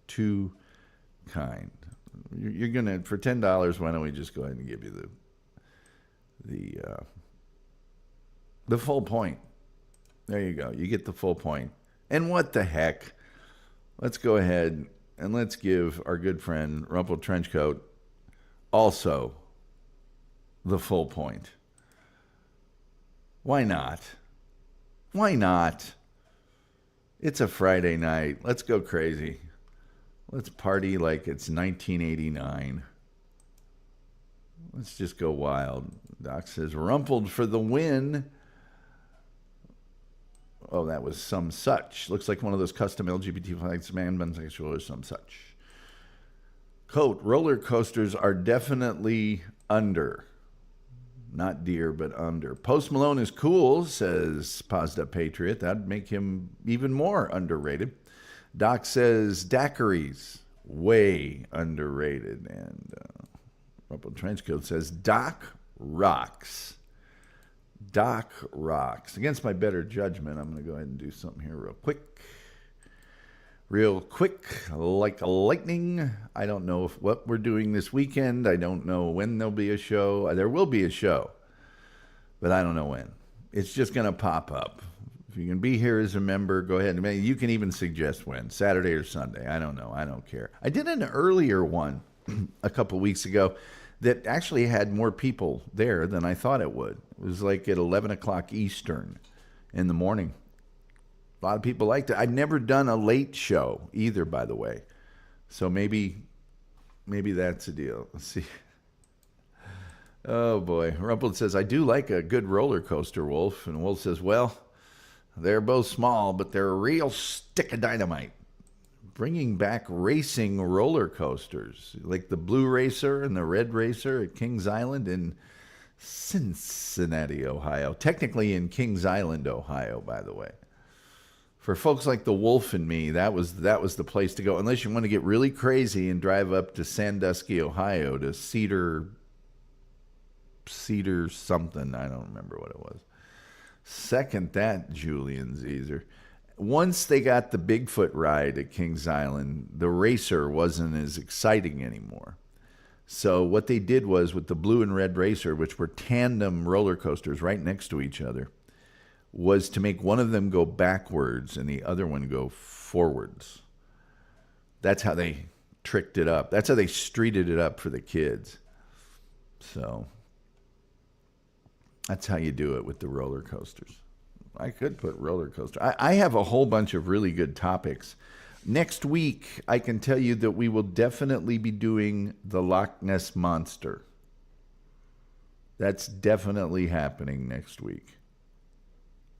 too kind. You're gonna, for $10, why don't we just go ahead and give you the full point. There you go. You get the full point. And what the heck? Let's go ahead and let's give our good friend Rumpled Trenchcoat also the full point. Why not? It's a Friday night. Let's go crazy. Let's party like it's 1989. Let's just go wild. Doc says, rumpled for the win. Oh, that was some such. Looks like one of those custom LGBT flags, man, bisexual, or some such. Coat, roller coasters are definitely under. Not dear, but under. Post Malone is cool, says Pazda Patriot. That'd make him even more underrated. Doc says daiquiris, way underrated. And Rumple Trenchcoat says Doc rocks. Doc rocks. Against my better judgment, I'm going to go ahead and do something here real quick. Real quick, like lightning. I don't know what we're doing this weekend. I don't know when there'll be a show. There will be a show, but I don't know when. It's just going to pop up. If you can be here as a member, go ahead. You can even suggest when, Saturday or Sunday. I don't know. I don't care. I did an earlier one a couple weeks ago that actually had more people there than I thought it would. It was like at 11 o'clock Eastern in the morning. A lot of people liked it. I've never done a late show either, by the way. So maybe that's the deal. Let's see. Oh, boy. Rumpled says, I do like a good roller coaster, Wolf. And Wolf says, well, they're both small, but they're a real stick of dynamite. Bringing back racing roller coasters, like the Blue Racer and the Red Racer at Kings Island in Cincinnati, Ohio. Technically in Kings Island, Ohio, by the way. For folks like the Wolf and me, that was the place to go. Unless you want to get really crazy and drive up to Sandusky, Ohio, to Cedar something. I don't remember what it was. Second that, Julian Zeezer. Once they got the Bigfoot ride at Kings Island, the Racer wasn't as exciting anymore. So what they did was with the Blue and Red Racer, which were tandem roller coasters right next to each other, was to make one of them go backwards and the other one go forwards. That's how they tricked it up. That's how they streeted it up for the kids. So that's how you do it with the roller coasters. I could put roller coaster. I have a whole bunch of really good topics. Next week, I can tell you that we will definitely be doing the Loch Ness Monster. That's definitely happening next week.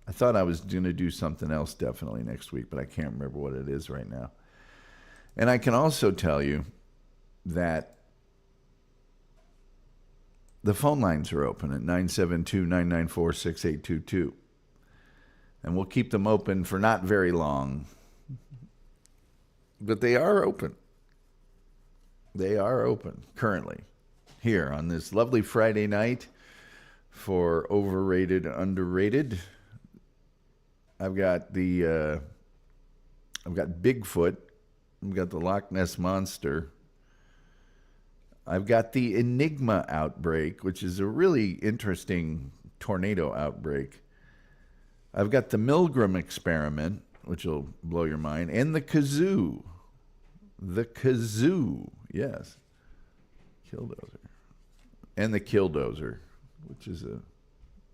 I thought I was going to do something else definitely next week, but I can't remember what it is right now. And I can also tell you that the phone lines are open at 972-994-6822. And we'll keep them open for not very long. But they are open. They are open currently here on this lovely Friday night for Overrated, Underrated. I've got Bigfoot. I've got the Loch Ness Monster. I've got the Enigma outbreak, which is a really interesting tornado outbreak. I've got the Milgram experiment, which will blow your mind, and the kazoo. The kazoo, yes. Killdozer. And the Killdozer, which is a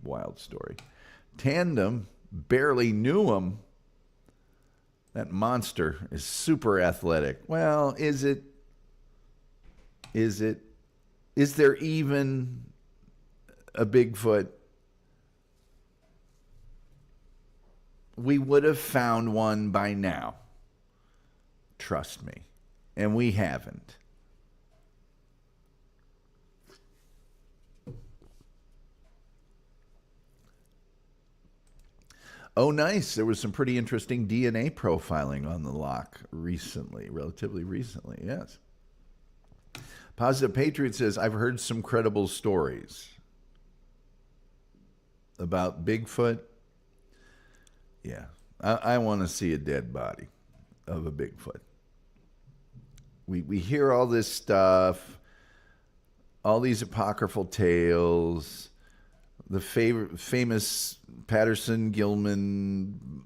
wild story. Tandem, barely knew him. That monster is super athletic. Well, is it? Is there even a Bigfoot? We would have found one by now. Trust me. And we haven't. Oh, nice. There was some pretty interesting DNA profiling on the loch recently, relatively recently, yes. Positive Patriot says, I've heard some credible stories about Bigfoot. Yeah, I want to see a dead body of a Bigfoot. We hear all this stuff, all these apocryphal tales, the famous Patterson-Gilman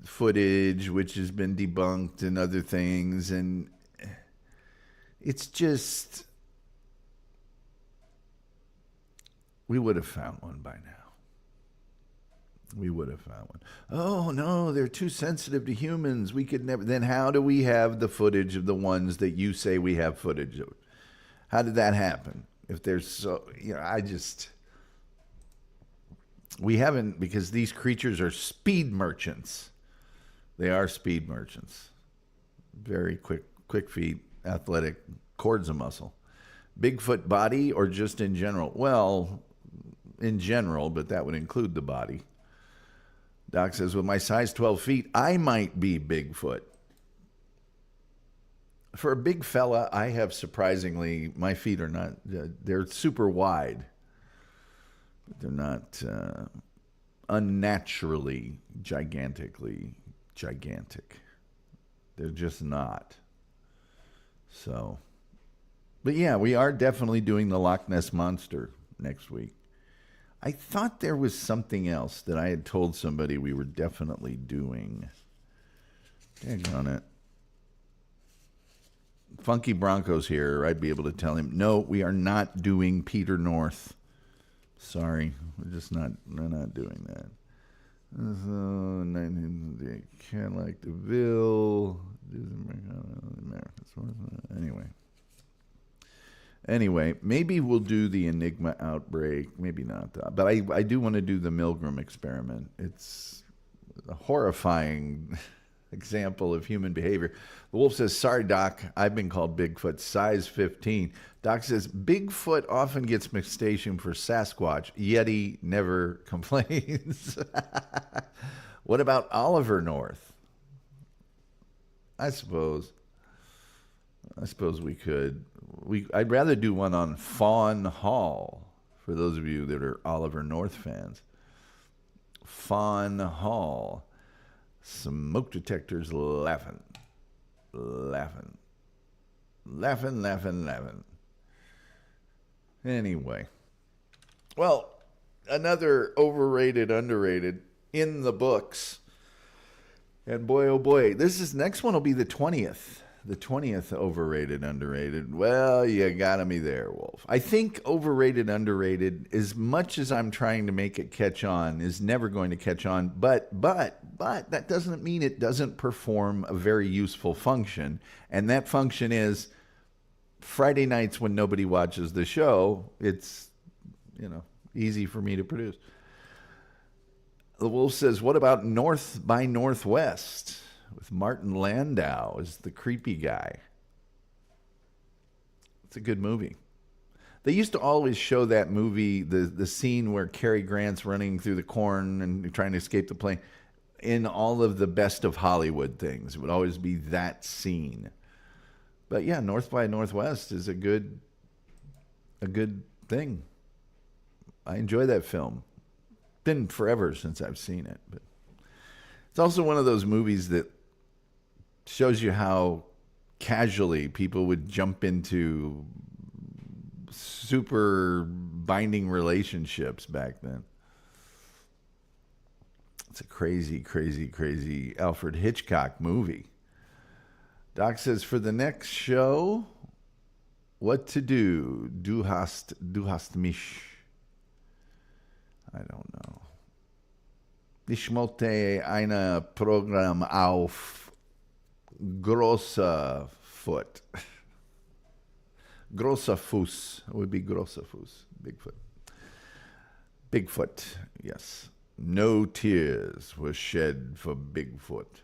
footage, which has been debunked, and other things, and it's just, we would have found one by now. We would have found one. Oh no, they're too sensitive to humans. We could never. Then how do we have the footage of the ones that you say we have footage of? How did that happen? If there's so, we haven't, because these creatures are speed merchants. They are speed merchants. Very quick feet, athletic, cords of muscle. Bigfoot body or just in general? Well, in general, but that would include the body. Doc says, with my size 12 feet, I might be Bigfoot. For a big fella, I have surprisingly, my feet are not, they're super wide. They're not unnaturally, gigantic. They're just not. So, but yeah, we are definitely doing the Loch Ness Monster next week. I thought there was something else that I had told somebody we were definitely doing. Dang on it. Funky Bronco's here. I'd be able to tell him, no, we are not doing Peter North. Sorry, we're not doing that. Cadillac DeVille. Anyway, maybe we'll do the Enigma outbreak. Maybe not. But I do want to do the Milgram experiment. It's a horrifying example of human behavior. The Wolf says, sorry, Doc, I've been called Bigfoot, size 15. Doc says, Bigfoot often gets mistaken for Sasquatch. Yeti never complains. What about Oliver North? I suppose we could. I'd rather do one on Fawn Hall, for those of you that are Oliver North fans. Fawn Hall. Smoke detectors laughing. Anyway. Well, another overrated, underrated in the books. And boy, oh boy, next one will be the 20th. The 20th overrated, underrated. Well, you got me there, Wolf. I think overrated, underrated, as much as I'm trying to make it catch on, is never going to catch on. But that doesn't mean it doesn't perform a very useful function. And that function is Friday nights when nobody watches the show, it's, easy for me to produce. The Wolf says, what about North by Northwest? With Martin Landau as the creepy guy. It's a good movie. They used to always show that movie, the scene where Cary Grant's running through the corn and trying to escape the plane, in all of the best of Hollywood things. It would always be that scene. But yeah, North by Northwest is a good thing. I enjoy that film. Been forever since I've seen it, but it's also one of those movies that shows you how casually people would jump into super binding relationships back then. It's a crazy Alfred Hitchcock movie. Doc says, for the next show, what to do? Du hast mich. I don't know. Ich möchte ein Programm auf großer Foot. Großer Fuß would be großer Fuß. Bigfoot, yes. No tears were shed for Bigfoot.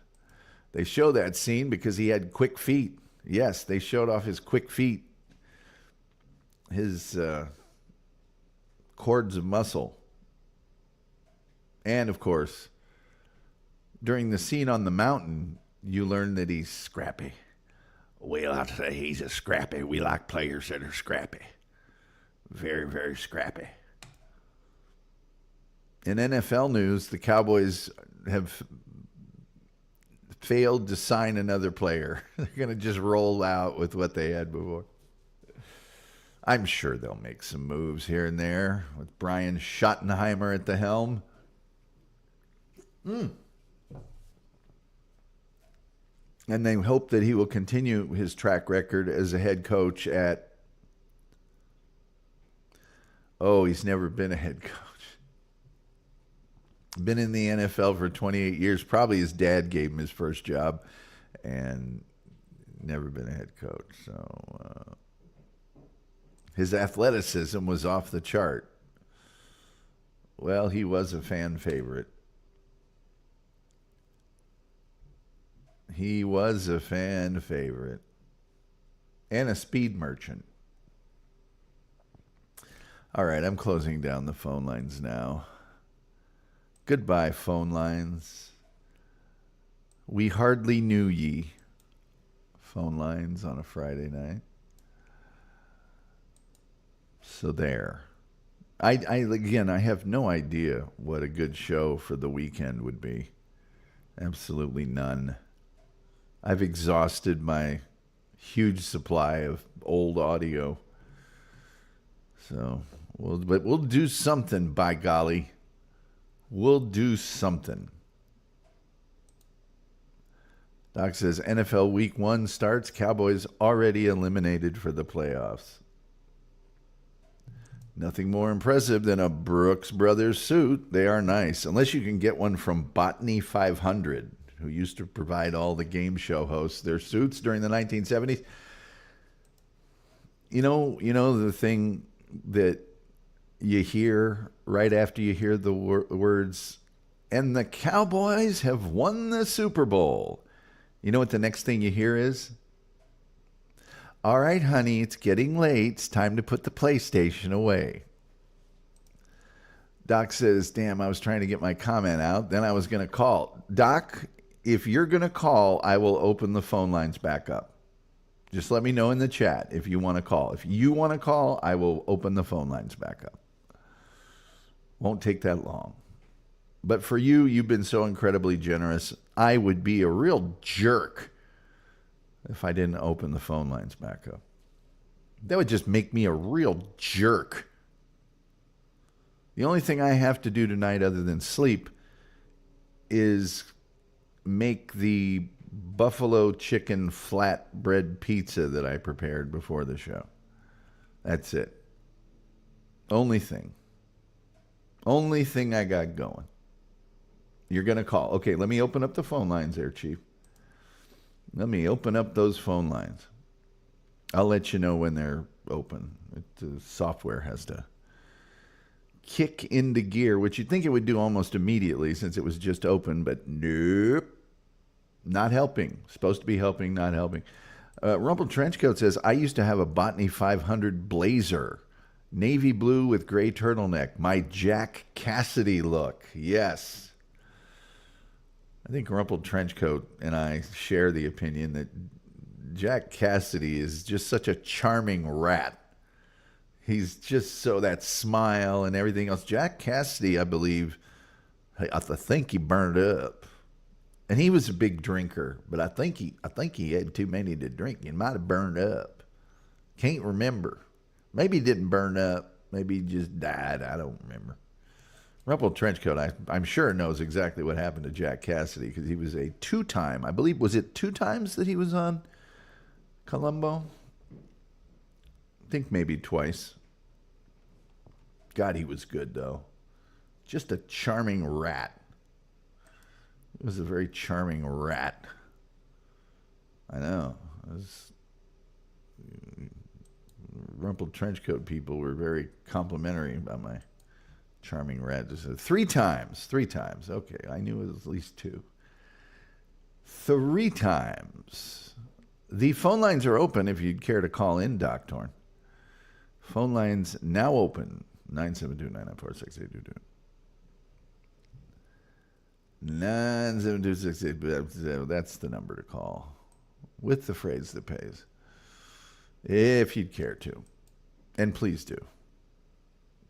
They show that scene because he had quick feet. Yes, they showed off his quick feet. His cords of muscle. And, of course, during the scene on the mountain, you learn that he's scrappy. Well, I'll say he's a scrappy. We like players that are scrappy. Very, very scrappy. In NFL news, the Cowboys have failed to sign another player. They're going to just roll out with what they had before. I'm sure they'll make some moves here and there with Brian Schottenheimer at the helm. And they hope that he will continue his track record as a head coach at... Oh, he's never been a head coach. Been in the NFL for 28 years. Probably his dad gave him his first job, and never been a head coach. So his athleticism was off the chart. Well, he was a fan favorite. He was a fan favorite and a speed merchant. All right, I'm closing down the phone lines now. Goodbye, phone lines. We hardly knew ye. Phone lines on a Friday night. So there. I again, I have no idea what a good show for the weekend would be. Absolutely none. I've exhausted my huge supply of old audio. So, but we'll do something, by golly. We'll do something. Doc says NFL Week 1 starts. Cowboys already eliminated for the playoffs. Nothing more impressive than a Brooks Brothers suit. They are nice, unless you can get one from Botany 500, who used to provide all the game show hosts their suits during the 1970s. You know the thing that you hear right after you hear the words, and the Cowboys have won the Super Bowl. You know what the next thing you hear is? All right, honey, it's getting late. It's time to put the PlayStation away. Doc says, damn, I was trying to get my comment out. Then I was going to call. Doc, if you're going to call, I will open the phone lines back up. Just let me know in the chat if you want to call. If you want to call, I will open the phone lines back up. Won't take that long. But for you, you've been so incredibly generous. I would be a real jerk if I didn't open the phone lines back up. That would just make me a real jerk. The only thing I have to do tonight other than sleep is make the buffalo chicken flatbread pizza that I prepared before the show. That's it. Only thing. Only thing I got going. You're going to call. Okay, let me open up the phone lines there, Chief. Let me open up those phone lines. I'll let you know when they're open. The software has to kick into gear, which you'd think it would do almost immediately since it was just open, but nope. Not helping. Supposed to be helping, not helping. Rumpled Trenchcoat says, I used to have a Botany 500 blazer. Navy blue with gray turtleneck. My Jack Cassidy look. Yes. I think Rumpled Trenchcoat and I share the opinion that Jack Cassidy is just such a charming rat. He's just so that smile and everything else. Jack Cassidy, I believe, I think he burned up. And he was a big drinker, but I think he had too many to drink. He might have burned up. Can't remember. Maybe he didn't burn up. Maybe he just died. I don't remember. Rumpled Trenchcoat, I'm sure, knows exactly what happened to Jack Cassidy because he was a two-time, I believe, was it 2 times that he was on Columbo? I think maybe twice. God, he was good, though. Just a charming rat. He was a very charming rat. I know. Rumpled Trenchcoat people were very complimentary about my charming rat. Just 3 times. 3 times. Okay, I knew it was at least 2. 3 times. The phone lines are open if you'd care to call in, Doc Torn. Phone lines now open. 972-994-6822. 972-6822. That's the number to call. With the phrase that pays. If you'd care to. And please do.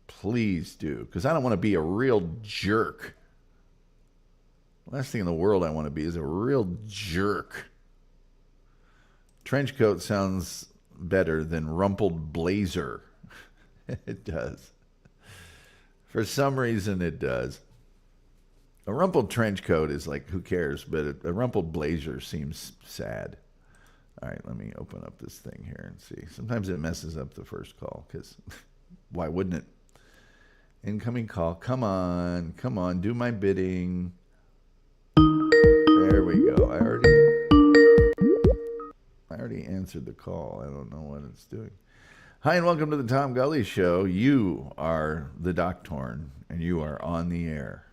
Please do. Because I don't want to be a real jerk. Last thing in the world I want to be is a real jerk. Trenchcoat sounds better than rumpled blazer. It does. For some reason, it does. A rumpled trenchcoat is like, who cares? But a rumpled blazer seems sad. All right, let me open up this thing here and see. Sometimes it messes up the first call because why wouldn't it? Incoming call. Come on. Come on. Do my bidding. There we go. I already answered the call. I don't know what it's doing. Hi, and welcome to the Tom Gulley Show. You are the Doctorn, and you are on the air.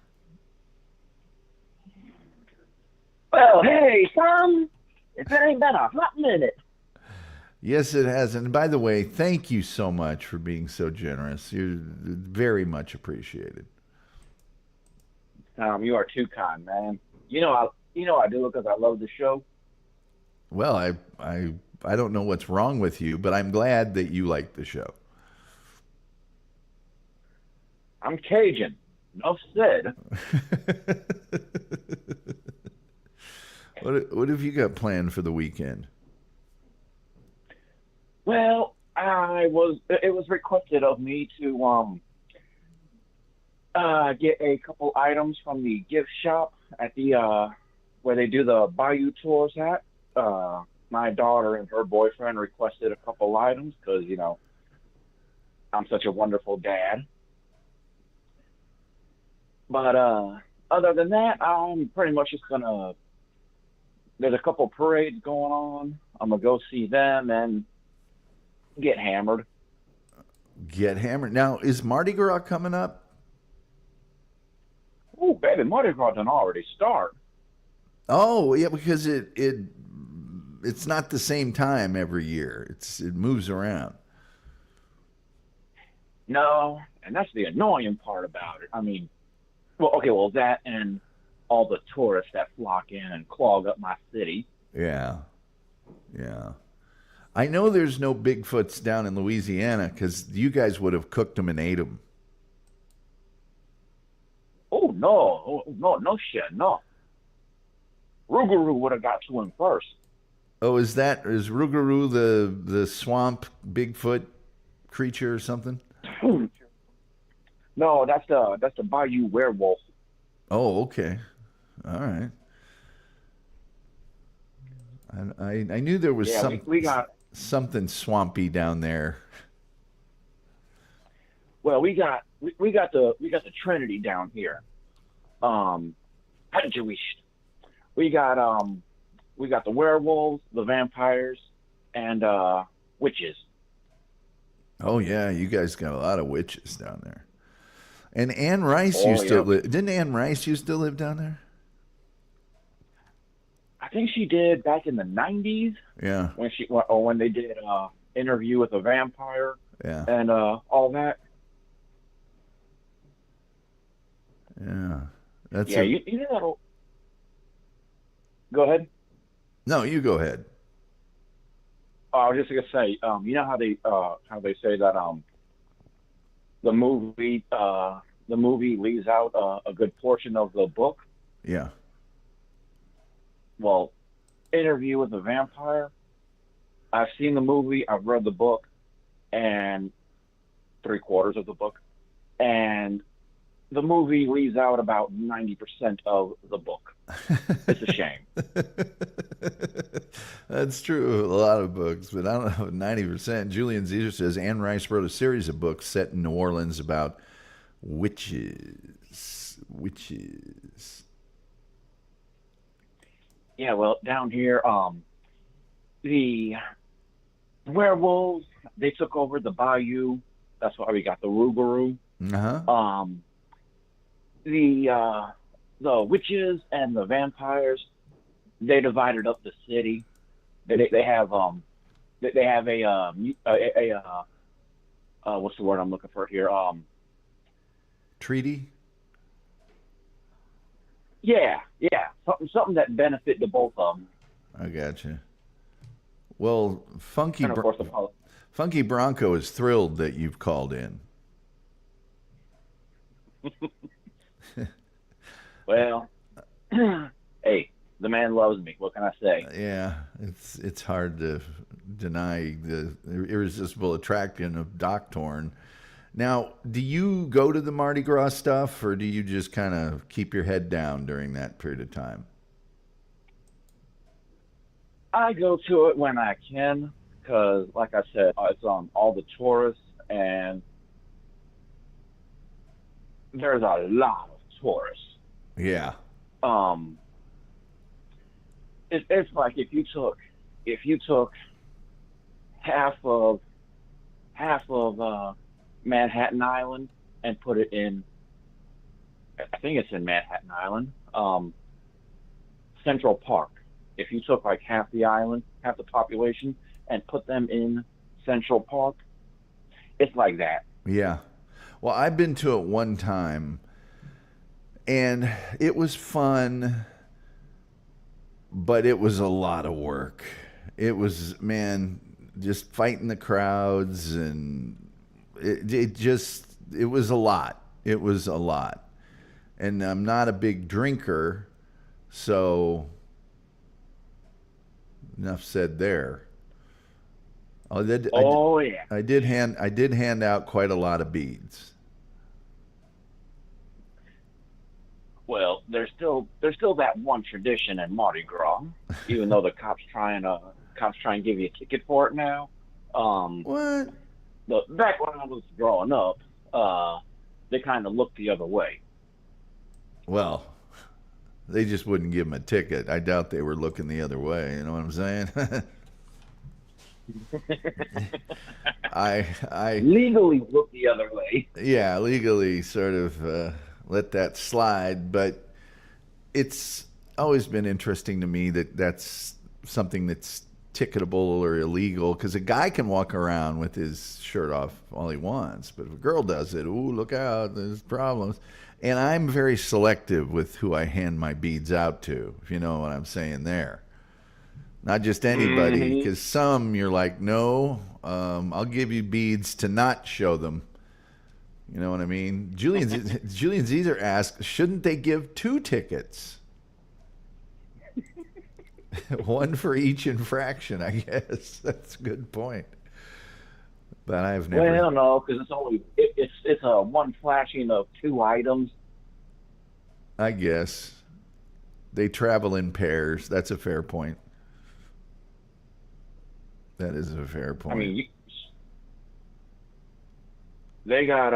Well, hey, Tom, if it ain't been a hot minute. Yes, it has. And by the way, thank you so much for being so generous. You're very much appreciated. Tom, you are too kind, man. I do it because I love the show. Well, I don't know what's wrong with you, but I'm glad that you like the show. I'm Cajun. Enough said. What have you got planned for the weekend? Well, it was requested of me to get a couple items from the gift shop at the where they do the Bayou tours at. My daughter and her boyfriend requested a couple items because I'm such a wonderful dad. But other than that, I'm pretty much just gonna. There's a couple parades going on. I'm gonna go see them and get hammered. Get hammered. Now, is Mardi Gras coming up? Oh, baby, Mardi Gras done already start. Oh, yeah, because it's not the same time every year. It moves around. No, and that's the annoying part about it. I mean, well, okay, well that and all the tourists that flock in and clog up my city. Yeah. Yeah. I know there's no Bigfoots down in Louisiana because you guys would have cooked them and ate them. Oh no, no, no shit, no. Rougarou would have got to him first. Oh, is Rougarou the swamp Bigfoot creature or something? No, that's the Bayou werewolf. Oh, okay. All right. I knew there was Yeah, we got something swampy down there. well, we got the Trinity down here. How did you wish? We got we got the werewolves, the vampires, and witches. Oh yeah, you guys got a lot of witches down there. And Anne Rice Oh used to yeah, live. Didn't Anne Rice used to live down there? I think she did back in the '90s Yeah, when they did interview with a vampire yeah, and all that. yeah. That's Yeah, a you know that. Go ahead. no. You go ahead. I was just gonna say, you know how they say that the movie leaves out a good portion of the book. Yeah. Well, Interview with a Vampire. I've seen the movie. I've read the book, and three-quarters of the book, and the movie leaves out about 90% of the book. It's a shame. That's true. A lot of books, but I don't know. 90%. Julian Caesar says Anne Rice wrote a series of books set in New Orleans about witches. Witches. Yeah, well, down here, the werewolves, they took over the bayou. That's why we got the Rougarou. Uh huh. Um, the witches and the vampires, they divided up the city. They have they have what's the word I'm looking for here? Treaty. Yeah, something that benefit to both of them. I gotcha. Well, And of course Funky Bronco is thrilled that you've called in. well, hey, the man loves me. What can I say? Yeah, it's hard to deny the irresistible attraction of Doc Torn. Now, do you go to the Mardi Gras stuff, or do you just kind of keep your head down during that period of time? I go to it when I can, because, like I said, it's on all the tourists, and there's a lot of tourists. Yeah. Um, it's like if you took half of Manhattan Island and put it in, I think it's in Manhattan Island, Central Park. If you took like half the island, half the population, and put them in Central Park, it's like that. Yeah. Well, I've been to it one time and it was fun, but it was a lot of work. It was, man, just fighting the crowds and it was a lot. It was a lot. And I'm not a big drinker, so enough said there. Oh yeah. I did hand out quite a lot of beads. Well, there's still that one tradition in Mardi Gras, even though the cops try and give you a ticket for it now. Um, What? but back when I was growing up, they kind of looked the other way. Well, they just wouldn't give him a ticket. I doubt they were looking the other way. You know what I'm saying? I Legally looked the other way. yeah, legally sort of let that slide, but it's always been interesting to me that that's something that's ticketable or illegal because a guy can walk around with his shirt off all he wants, but if a girl does it, ooh, look out, there's problems. And I'm very selective with who I hand my beads out to, if you know what I'm saying there. Not just anybody, Hmm. because some you're like, no, I'll give you beads to not show them. You know what I mean? Julian Caesar asked, shouldn't they give 2 tickets? One for each infraction, I guess. That's a good point. But I've never. Well, no, because it's a one flashing of two items. I guess they travel in pairs. That's a fair point. That is a fair I point. mean, they got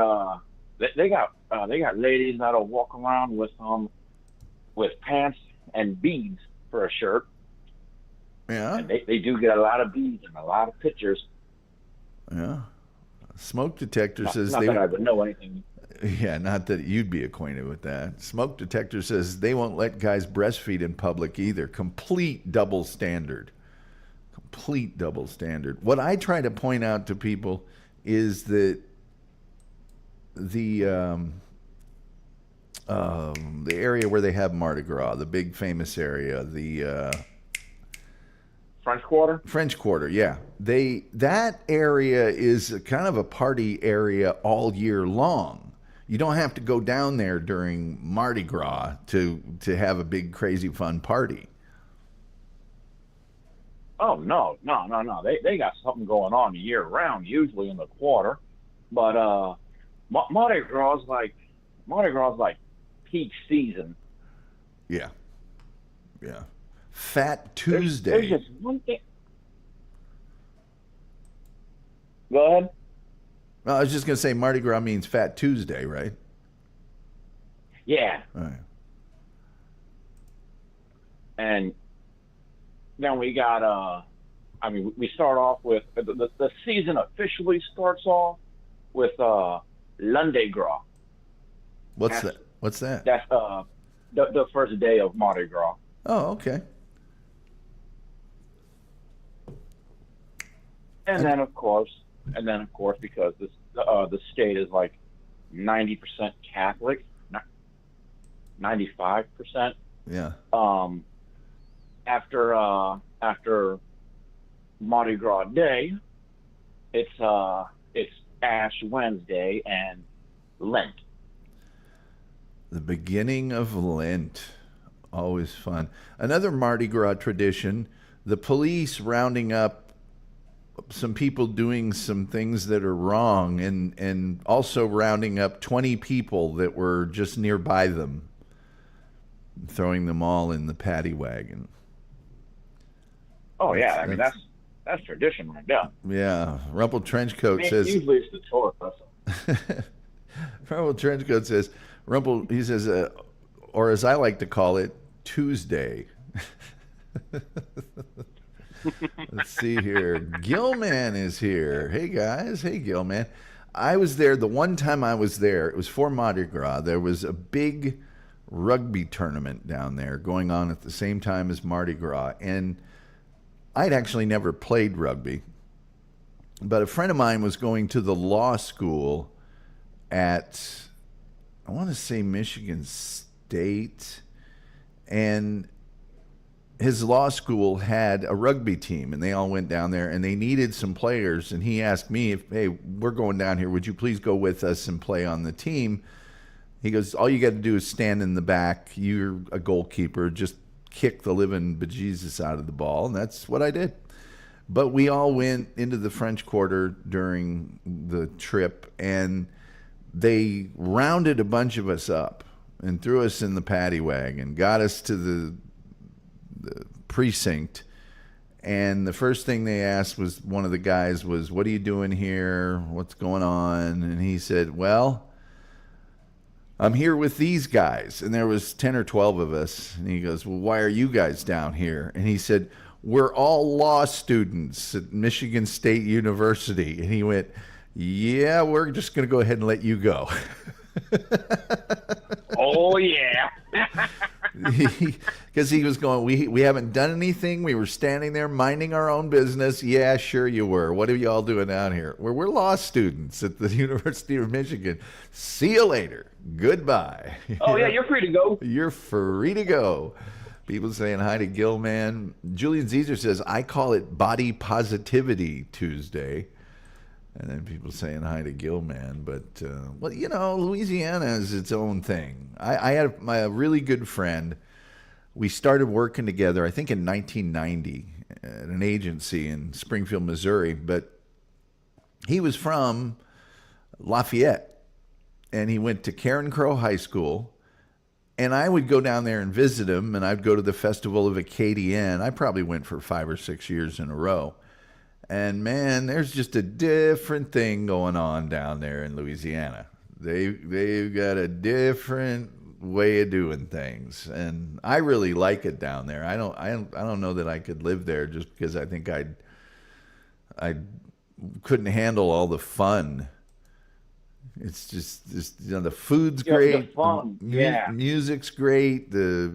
they got ladies that'll walk around with pants and beads for a shirt, Yeah, and they do get a lot of beads and a lot of pictures. yeah. Smoke detector Not, says not they. that I would know anything. Yeah, not that you'd be acquainted with that. Smoke detector says they won't let guys breastfeed in public either. Complete double standard. Complete double standard. What I try to point out to people is that the the area where they have Mardi Gras, the big famous area, the French Quarter. French Quarter, yeah. That area is a kind of a party area all year long. You don't have to go down there during Mardi Gras to have a big crazy fun party. Oh no, no, no, no. They got something going on year round, usually in the quarter. But Mardi Gras is like peak season. Yeah, yeah. Fat There's Tuesday. just one thing. Go ahead. No, I was just gonna say Mardi Gras means Fat Tuesday, right? Yeah, All right. and then we got I mean we start off with the season officially starts off with Lundi Gras. What's That's that? What's that? that's the first day of Mardi Gras. Oh, okay. And then of course, because the state is like 90% Catholic, 95%. Yeah. Um, after Mardi Gras Day, it's Ash Wednesday and Lent. The beginning of Lent. Always fun. Another Mardi Gras tradition, the police rounding up some people doing some things that are wrong and also rounding up 20 people that were just nearby them, throwing them all in the paddy wagon. Oh That's yeah, I mean that's that's tradition right there. yeah. Rumple I Trenchcoat mean, says usually it's the tour bus. Rumple Trenchcoat says, Rumple, he says, or as I like to call it, Tuesday. Let's see here. Gilman is here. Hey, guys. Hey, Gilman. I was there. The one time I was there, it was for Mardi Gras. There was a big rugby tournament down there going on at the same time as Mardi Gras. And I'd actually never played rugby. But a friend of mine was going to the law school at, I want to say Michigan State. And his law school had a rugby team, and they all went down there, and they needed some players. And he asked me, if, hey, we're going down here. Would you please go with us and play on the team? He goes, all you got to do is stand in the back. You're a goalkeeper. Just kick the living bejesus out of the ball. And that's what I did. But we all went into the French Quarter during the trip, and they rounded a bunch of us up and threw us in the paddy wagon, got us to the precinct. And the first thing they asked was, one of the guys was, what are you doing here? What's going on? And he said, well, I'm here with these guys. And there was 10 or 12 of us. And he goes, well, why are you guys down here? And he said, we're all law students at Michigan State University. And he went, yeah, we're just going to go ahead and let you go. Oh, yeah. Because he was going, we haven't done anything. We were standing there minding our own business. Yeah, sure you were. What are y'all doing down here? We're law students at the University of Michigan. See you later. Goodbye. Oh, yeah, you're free to go. You're free to go. People saying hi to Gilman. Julian Caesar says, I call it Body Positivity Tuesday. And then people saying hi to Gilman. But, well, you know, Louisiana is its own thing. I had a really good friend. We started working together, I think, in 1990 at an agency in Springfield, Missouri. But he was from Lafayette, and he went to Karen Crow High School. And I would go down there and visit him, and I'd go to the Festival of Acadian. I probably went for 5 or 6 years in a row. And, man, there's just a different thing going on down there in Louisiana. They've got a different way of doing things, and I really like it down there. I don't know that I could live there just because I think I couldn't handle all the fun. It's just you know, the food's great, the fun, yeah. Music's great, the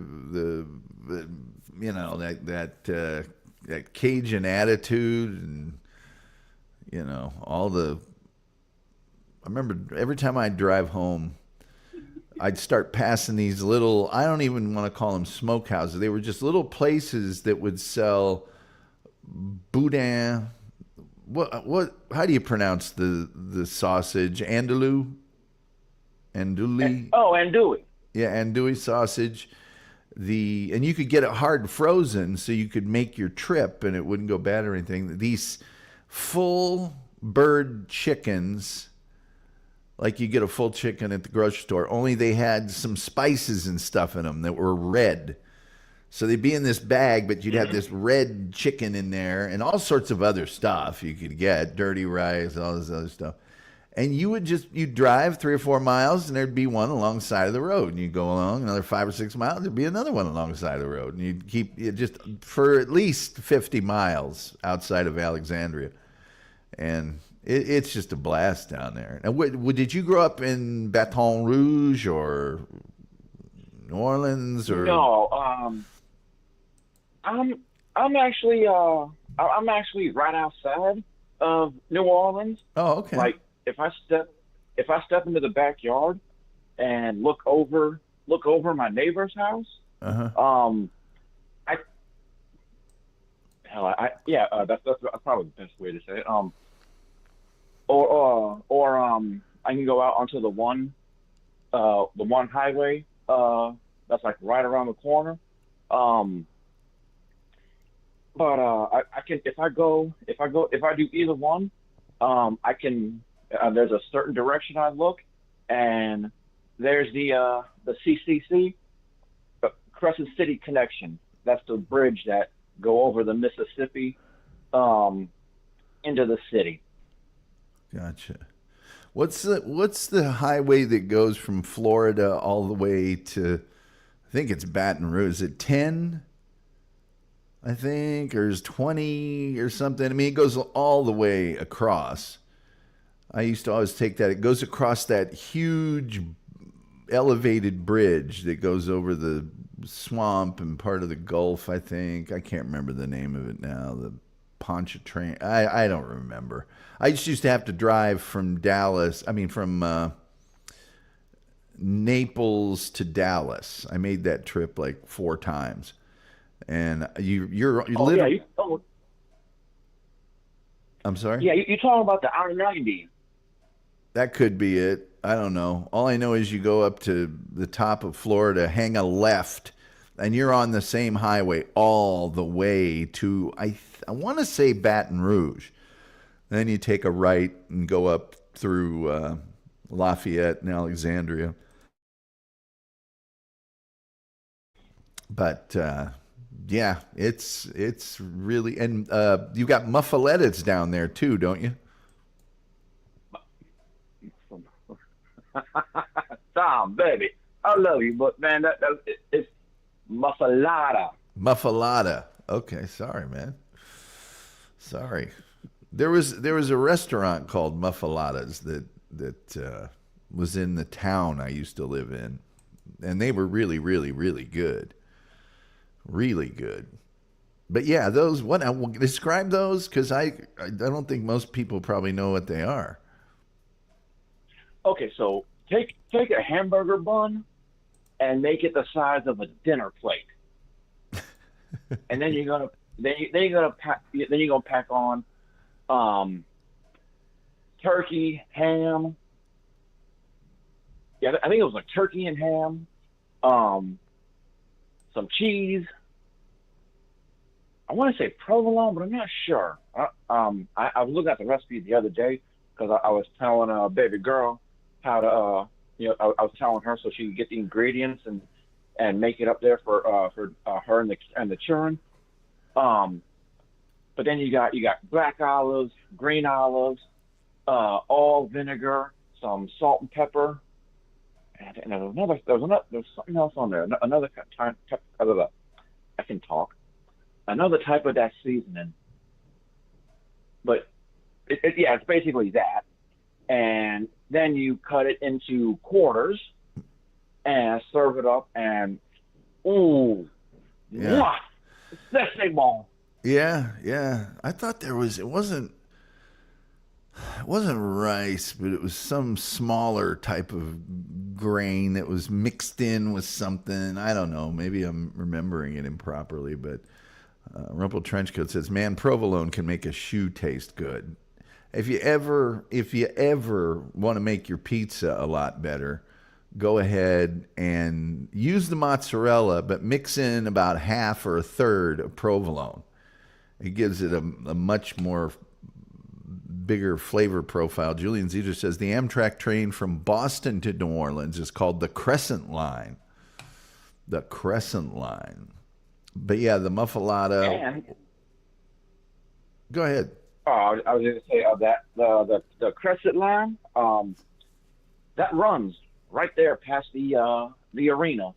you know, that Cajun attitude, and you know, all the. I remember every time I'd drive home, I'd start passing these little, I don't even want to call them smokehouses. They were just little places that would sell boudin. How do you pronounce the sausage? Andouille? Andouille? Oh, andouille. Yeah, andouille sausage. And you could get it hard frozen so you could make your trip and it wouldn't go bad or anything. These full bird chickens, like you get a full chicken at the grocery store, only they had some spices and stuff in them that were red. So they'd be in this bag, but you'd have this red chicken in there and all sorts of other stuff you could get, dirty rice, all this other stuff. And you'd drive 3 or 4 miles, and there'd be one alongside of the road. And you'd go along another 5 or 6 miles, there'd be another one alongside of the road. And you'd keep it just for at least 50 miles outside of Alexandria. And it's just a blast down there. Now, did you grow up in Baton Rouge or New Orleans? Or No, I'm actually right outside of New Orleans. Oh, okay. Like if I step into the backyard and look over my neighbor's house, that's probably the best way to say it. I can go out onto the one highway that's like right around the corner. But I can if I do either one, I can. There's a certain direction I look, and there's the CCC, Crescent City Connection. That's the bridge that go over the Mississippi into the city. Gotcha. What's the highway that goes from Florida all the way to, I think it's Baton Rouge. Is it 10? I think, or is 20 or something. I mean, it goes all the way across. I used to always take that. It goes across that huge elevated bridge that goes over the swamp and part of the Gulf, I think. I can't remember the name of it now. The Pontchartrain. I don't remember. I just used to have to drive from Dallas. I mean, from Naples to Dallas. I made that trip like 4 times. And you're Oh yeah, literally. I'm sorry. you're talking about the I-90. That could be it. I don't know. All I know is you go up to the top of Florida, hang a left, and you're on the same highway all the way to I want to say Baton Rouge. Then you take a right and go up through Lafayette and Alexandria. But yeah, it's really, and you got muffalettas down there too, don't you? Tom, baby, I love you, but man, it's muffalata. Muffalata. Okay, sorry, man. Sorry. There was a restaurant called Muffalatas that was in the town I used to live in, and they were really, really, really good, really good. But yeah, those what describe those because I don't think most people probably know what they are. Okay, so take a hamburger bun and make it the size of a dinner plate, and then you're gonna pack on um, turkey, ham. Yeah, I think it was like turkey and ham, um, some cheese. I want to say provolone, but I'm not sure. I was looking at the recipe the other day because I was telling a baby girl how to, I was telling her so she could get the ingredients and make it up there for her and the children. Um, but then you got black olives, green olives, all vinegar, some salt and pepper, and there was something else on there. Another type. I can talk. Another type of that seasoning, but yeah, it's basically that. And then you cut it into quarters and serve it up, and ooh, Yeah, mwah, c'est bon. yeah, yeah. I thought it wasn't rice, but it was some smaller type of grain that was mixed in with something. I don't know. Maybe I'm remembering it improperly, but Rumple Trenchcoat says, "Man, provolone can make a shoe taste good." If you ever want to make your pizza a lot better, go ahead and use the mozzarella, but mix in about half or a third of provolone. It gives it a much more bigger flavor profile. Julian Zeter says the Amtrak train from Boston to New Orleans is called the Crescent Line. The Crescent Line. But yeah, the muffalata. And Go ahead. I was going to say that the Crescent Line, that runs right there past the arena.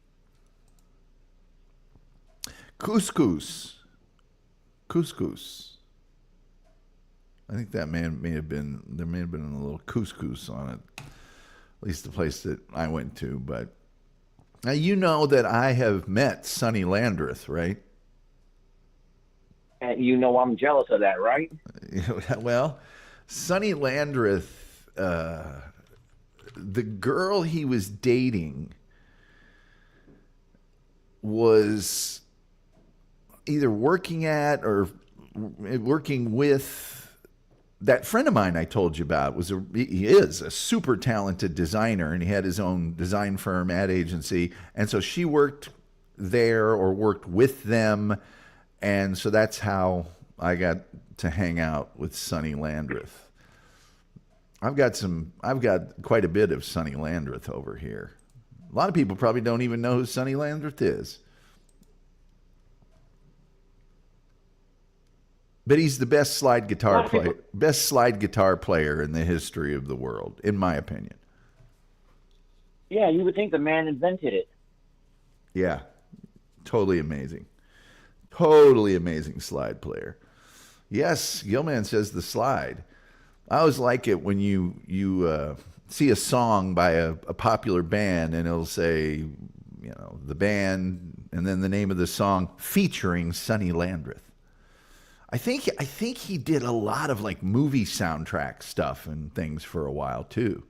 Couscous. Couscous. I think that may have been a little couscous on it. At least the place that I went to. But now you know that I have met Sonny Landreth, right? And I'm jealous of that, right? Well, Sonny Landreth, the girl he was dating was either working at or working with that friend of mine I told you about. He is a super talented designer, and he had his own design firm, ad agency, and so she worked there or worked with them, and so that's how I got to hang out with Sonny Landreth. I've got quite a bit of Sonny Landreth over here. A lot of people probably don't even know who Sonny Landreth is. But he's the best slide A guitar lot of people, player, best slide guitar player in the history of the world, in my opinion. yeah, you would think the man invented it. Yeah, totally amazing. Totally amazing slide player. Yes, Gilman says the slide. I always like it when you see a song by a popular band and it'll say, the band and then the name of the song featuring Sonny Landreth. I think he did a lot of like movie soundtrack stuff and things for a while too.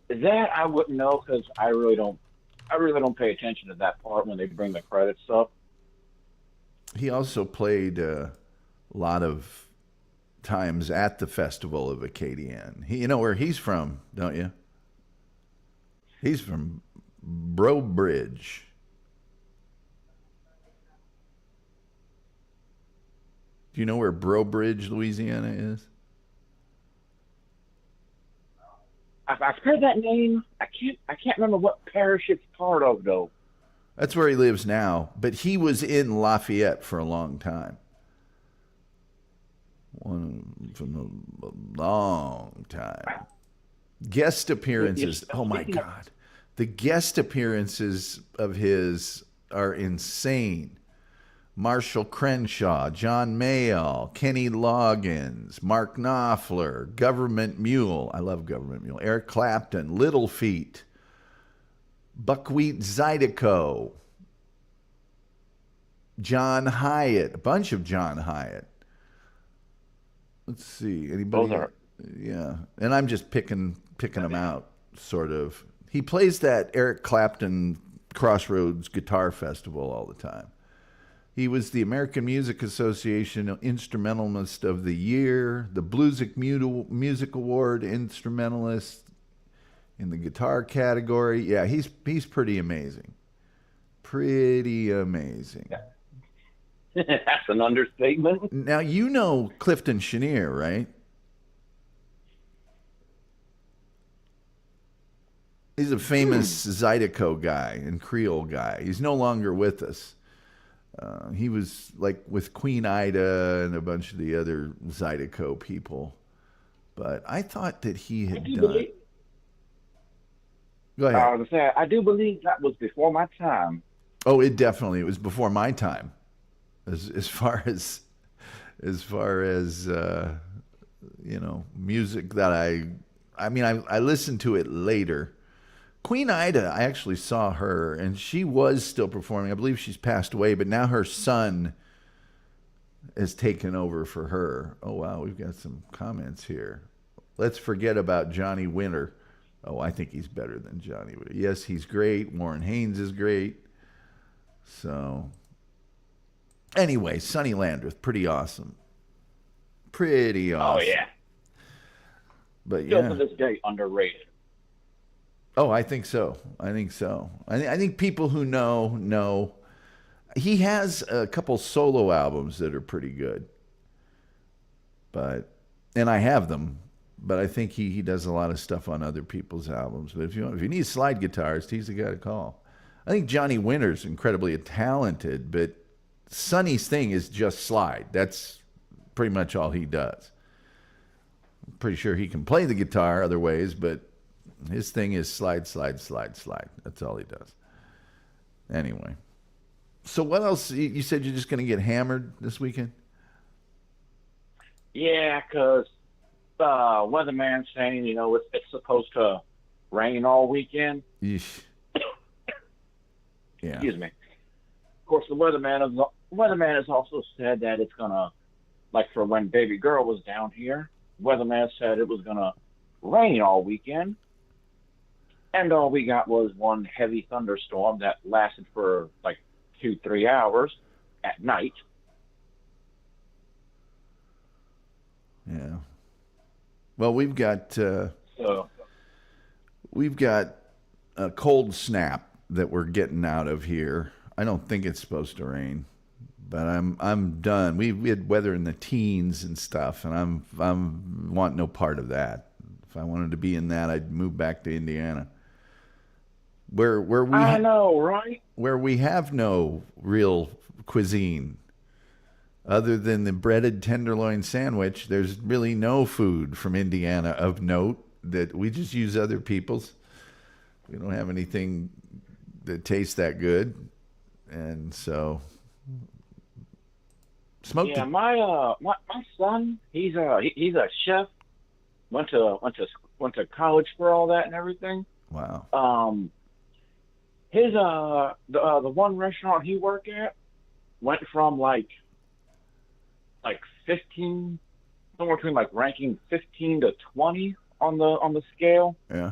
That I wouldn't know because I really don't pay attention to that part when they bring the credits up. He also played a lot of times at the Festival of Acadian. You know where he's from, don't you? He's from Brobridge. Do you know where Brobridge, Louisiana is? I've heard that name. I can't remember what parish it's part of though. That's where he lives now, but he was in Lafayette for a long time. One from a long time. Guest appearances. Oh my Speaking of, God. The guest appearances of his are insane. Marshall Crenshaw, John Mayall, Kenny Loggins, Mark Knopfler, Government Mule. I love Government Mule. Eric Clapton, Little Feat, Buckwheat Zydeco, John Hyatt, a bunch of John Hyatt. Let's see. those Anybody? are Yeah. And I'm just picking them out, sort of. He plays that Eric Clapton Crossroads Guitar Festival all the time. He was the American Music Association Instrumentalist of the Year, the Bluesic Music Award Instrumentalist in the guitar category. Yeah, he's pretty amazing. Pretty amazing. that's an understatement. Now, you know Clifton Chenier, right? He's a famous Zydeco guy and Creole guy. He's no longer with us. He was like with Queen Ida and a bunch of the other Zydeco people. But I thought that he I had do done. believe. Go ahead. I was saying, I do believe that was before my time. Oh, it was before my time. As far as music that I listened to it later. Queen Ida, I actually saw her, and she was still performing. I believe she's passed away, but now her son has taken over for her. Oh, wow, we've got some comments here. Let's forget about Johnny Winter. Oh, I think he's better than Johnny Winter. Yes, he's great. Warren Haynes is great. So, anyway, Sonny Landreth, pretty awesome. Pretty Oh awesome. yeah, But still yeah. to this day underrated. Oh, I think so. I think people who know. He has a couple solo albums that are pretty good. And I have them, but I think he does a lot of stuff on other people's albums. But if you need slide guitarist, he's the guy to call. I think Johnny Winter's incredibly talented, but Sonny's thing is just slide. That's pretty much all he does. I'm pretty sure he can play the guitar other ways, but his thing is slide, slide, slide, slide. That's all he does. Anyway. So what else? You said you're just going to get hammered this weekend? Yeah, because weatherman's saying it's supposed to rain all weekend. Yeesh. Yeah. Excuse me. Of course, the weatherman has also said that it's gonna, like for when Baby Girl was down here, weatherman said it was gonna rain all weekend, and all we got was one heavy thunderstorm that lasted for like 2-3 hours at night. Yeah. Well, we've got So a cold snap that we're getting out of here. I don't think it's supposed to rain, but I'm done. We had weather in the teens and stuff, and I'm want no part of that. If I wanted to be in that, I'd move back to Indiana, I know, right? where we have no real cuisine. other than the breaded tenderloin sandwich, there's really no food from Indiana of note that we just use other people's. We don't have anything that tastes that good. And so smoked Yeah, it. my son, he's a chef. Went to college for all that and everything. Wow. Um, his the one restaurant he worked at went from like 15, somewhere between like ranking 15 to 20 on the scale Yeah.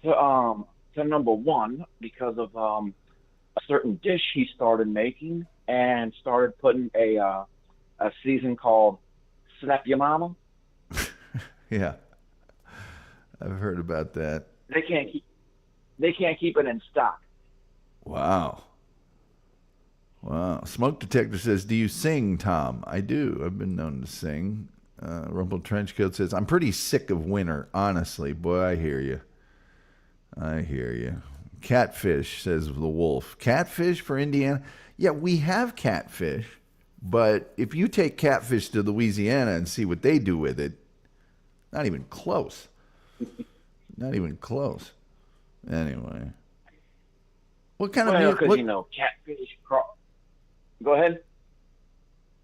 to number one because of a certain dish he started making and started putting a season called Slap Your Mama. Yeah. I've heard about that. They can't keep they can't keep it in stock. Wow. Wow. Smoke detector says, "Do you sing, Tom?" I do. I've been known to sing. Rumple Trenchcoat says, "I'm pretty sick of winter, honestly." Boy, I hear you. I hear you. Catfish, says the wolf. Catfish for Indiana? Yeah, we have catfish, but if you take catfish to Louisiana and see what they do with it, not even close. Not even close. Anyway. What kind of Well, music? because you know, catfish. Go ahead.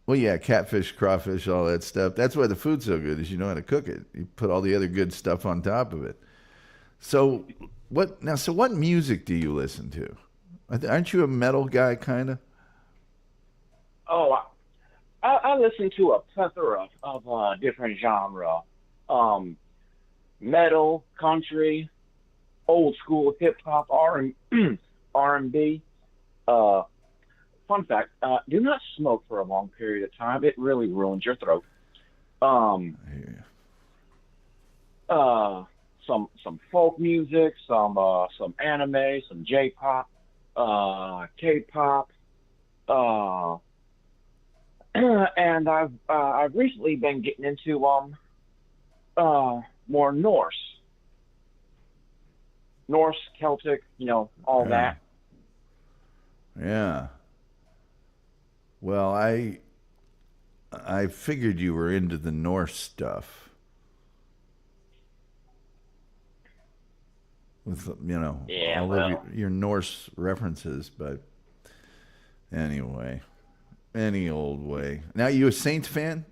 Well, yeah, catfish, crawfish, all that stuff. That's why the food's so good, is you know how to cook it. You put all the other good stuff on top of it. So what now? So what music do you listen to? Aren't you a metal guy, kind of? Oh, I listen to a plethora of different genre. Um, Metal, country, old school hip hop, R&B. Uh, Fun fact: do not smoke for a long period of time. It really ruins your throat. Um, Yeah. some folk music, some anime, some J-pop, K-pop, uh, and I've recently been getting into more Norse, Celtic, all Yeah. that. Yeah. Well, I figured you were into the Norse stuff with Yeah, all of well, your Norse references, but anyway, any old way. Now, you a Saints fan?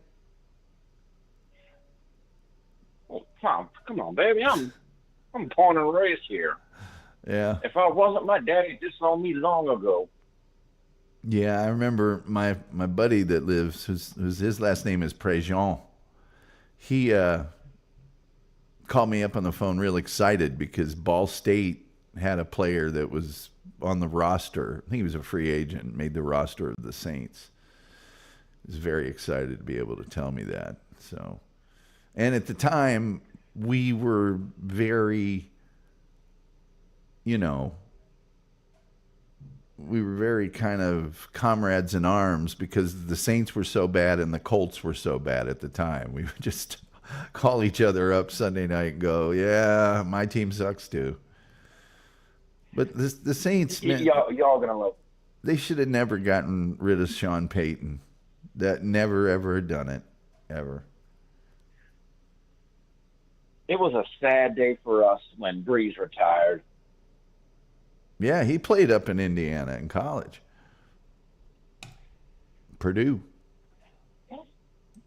well, come on, baby, I'm born and raised here. Yeah. If I wasn't, my daddy disowned me long ago. Yeah, I remember my buddy that lives, whose his last name is Prejean. He called me up on the phone real excited because Ball State had a player that was on the roster. I think he was a free agent, made the roster of the Saints. He was very excited to be able to tell me that. So, and at the time, we were very, you know, we were very kind of comrades in arms because the Saints were so bad and the Colts were so bad at the time. We would just call each other up Sunday night and go, "Yeah, my team sucks too." But the Saints, man, Y'all gonna love. they should have never gotten rid of Sean Payton. That never ever had done it, ever. It was a sad day for us when Breeze retired. Yeah, he played up in Indiana in college, Purdue. That's,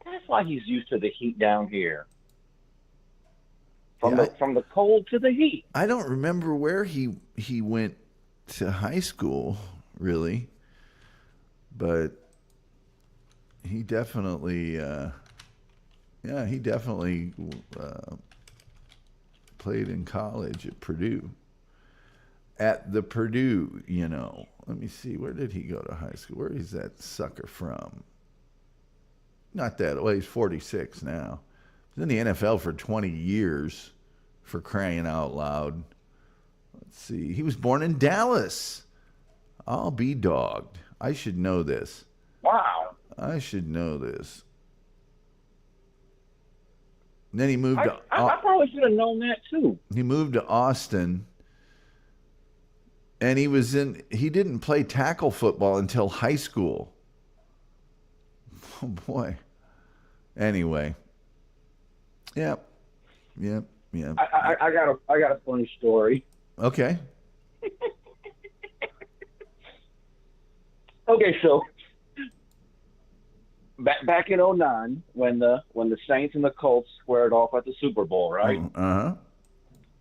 that's why he's used to the heat down here. Yeah, From the cold to the heat. I don't remember where he went to high school, really, but he definitely, yeah, he definitely played in college at Purdue. At the Purdue, let me see, where did he go to high school? Where is that sucker from? Not that, well, he's 46 now. He's in the NFL for 20 years, for crying out loud. Let's see, he was born in Dallas. I'll be dogged. I should know this. Wow. I should know this. And then he moved I probably should have known that too. he moved to Austin, and he didn't play tackle football until high school. Oh boy. Anyway. Yep. Yep. Yep. I got a funny story. Okay. Okay, so back in '09, when the Saints and the Colts squared off at the Super Bowl, right? Uh-huh.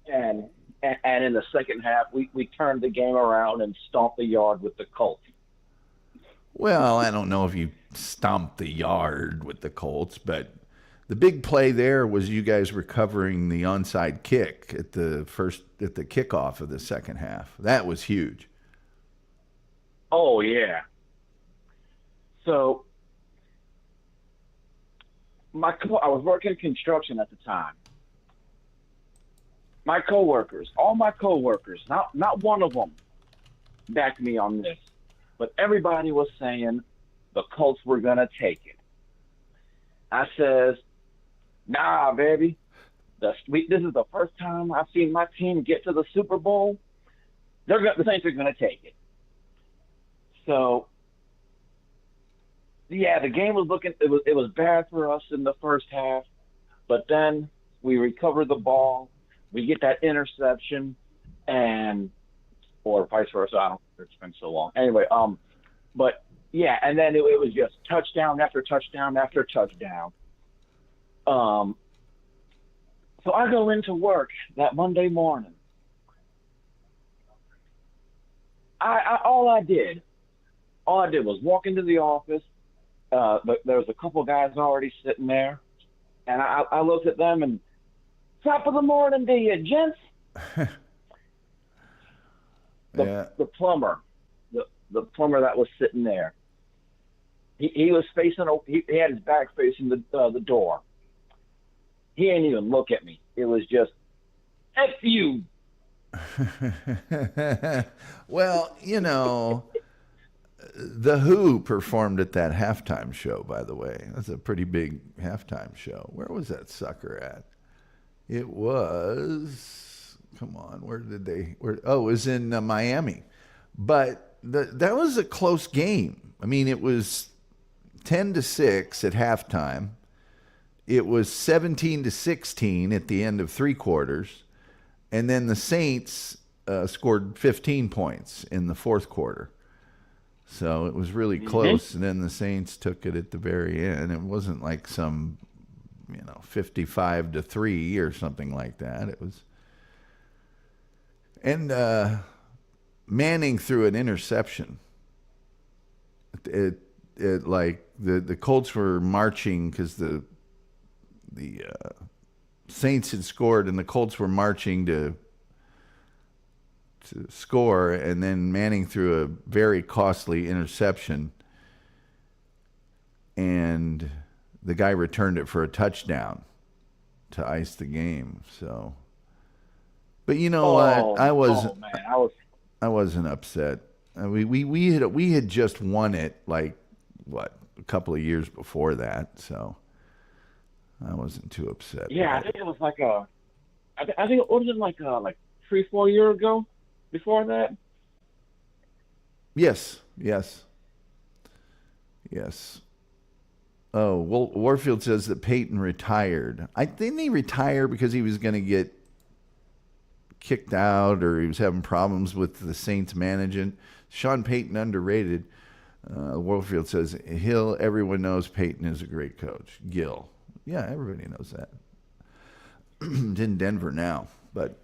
And and in the second half, we turned the game around and stomped the yard with the Colts. Well, I don't know if you stomped the yard with the Colts, but the big play there was you guys recovering the onside kick at the kickoff of the second half. That was huge. Oh yeah. So I was working construction at the time. All my coworkers, not one of them backed me on this, but everybody was saying the Colts were gonna take it. I says, nah, baby. This is the first time I've seen my team get to the Super Bowl. The Saints are gonna take it. So yeah, the game was looking. It was bad for us in the first half, but then we recovered the ball. We get that interception, and or vice versa. I don't. It's been so long. Anyway, but yeah, and then it was just touchdown after touchdown after touchdown. Um, so I go into work that Monday morning. All I did was walk into the office. But there was a couple guys already sitting there, and I looked at them and top of the morning to you, gents. Yeah. The plumber, the plumber that was sitting there. He was facing. He had his back facing the door. He didn't even look at me. It was just, F you. Well, The Who performed at that halftime show, by the way. That's a pretty big halftime show. Where was that sucker at? It was, come on, it was in Miami. But that was a close game. I mean, it was 10-6 at halftime. It was 17-16 at the end of three quarters. And then the Saints scored 15 points in the fourth quarter. So it was really close, and then the Saints took it at the very end. It wasn't like some, 55-3 or something like that. It was, and Manning threw an interception. It like the Colts were marching because the Saints had scored, and the Colts were marching to score, and then Manning threw a very costly interception, and the guy returned it for a touchdown to ice the game. So, but you know what? I wasn't upset. We had just won it like a couple of years before that, so I wasn't too upset. Yeah, I think it was I think it wasn't like 3-4 years ago. Before that? Yes. Oh, well, Warfield says that Peyton retired. Didn't he retire because he was going to get kicked out, or he was having problems with the Saints management? Sean Payton underrated. Warfield says everyone knows Peyton is a great coach. Gill. Yeah, everybody knows that. In Denver now, but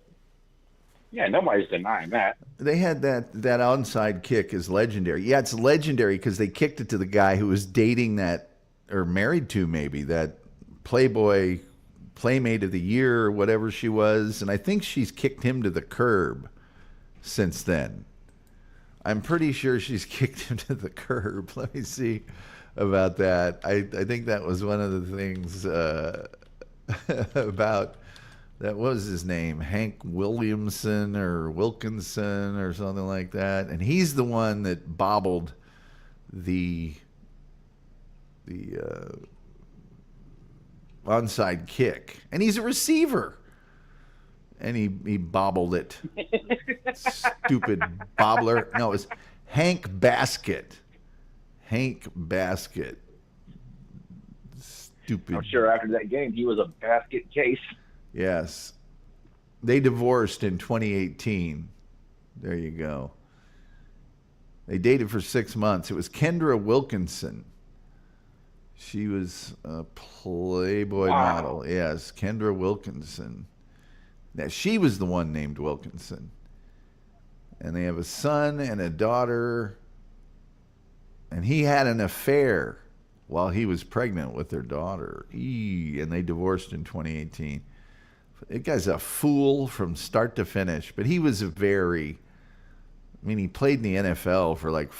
yeah, nobody's denying that. They had that onside kick is legendary. Yeah, it's legendary because they kicked it to the guy who was dating that, or married to maybe, that Playboy Playmate of the Year or whatever she was. And I think she's kicked him to the curb since then. I'm pretty sure she's kicked him to the curb. Let me see about that. I think that was one of the things about... That was his name, Hank Williamson or Wilkinson or something like that. And he's the one that bobbled the onside kick. And he's a receiver. And he bobbled it. Stupid bobbler. No, it was Hank Basket. Hank Basket Stupid. I'm sure after that game, he was a basket case. Yes. They divorced in 2018. There you go. They dated for 6 months. It was Kendra Wilkinson. She was a Playboy model. Yes, Kendra Wilkinson. Now, she was the one named Wilkinson. And they have a son and a daughter. And he had an affair while he was pregnant with their daughter. And they divorced in 2018. That guy's a fool from start to finish. But he was he played in the NFL for like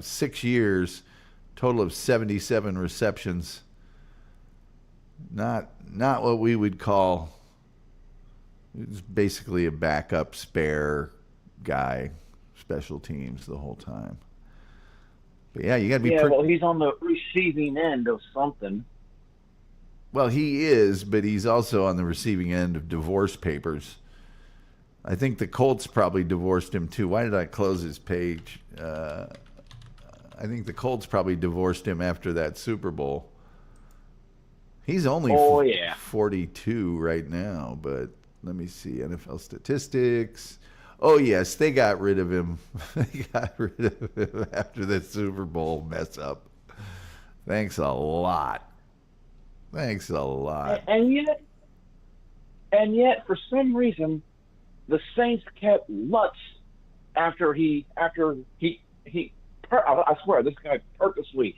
6 years, total of 77 receptions. Not what we would call, he was basically a backup spare guy, special teams the whole time. But yeah, you got to be. Well, he's on the receiving end of something. Well, he is, but he's also on the receiving end of divorce papers. I think the Colts probably divorced him too. Why did I close his page? I think the Colts probably divorced him after that Super Bowl. He's only 42 right now, but let me see. NFL statistics. Oh, yes, they got rid of him. They got rid of him after the Super Bowl mess up. Thanks a lot. Thanks a lot. And yet, for some reason, the Saints kept Lutz after he I swear, this guy purposely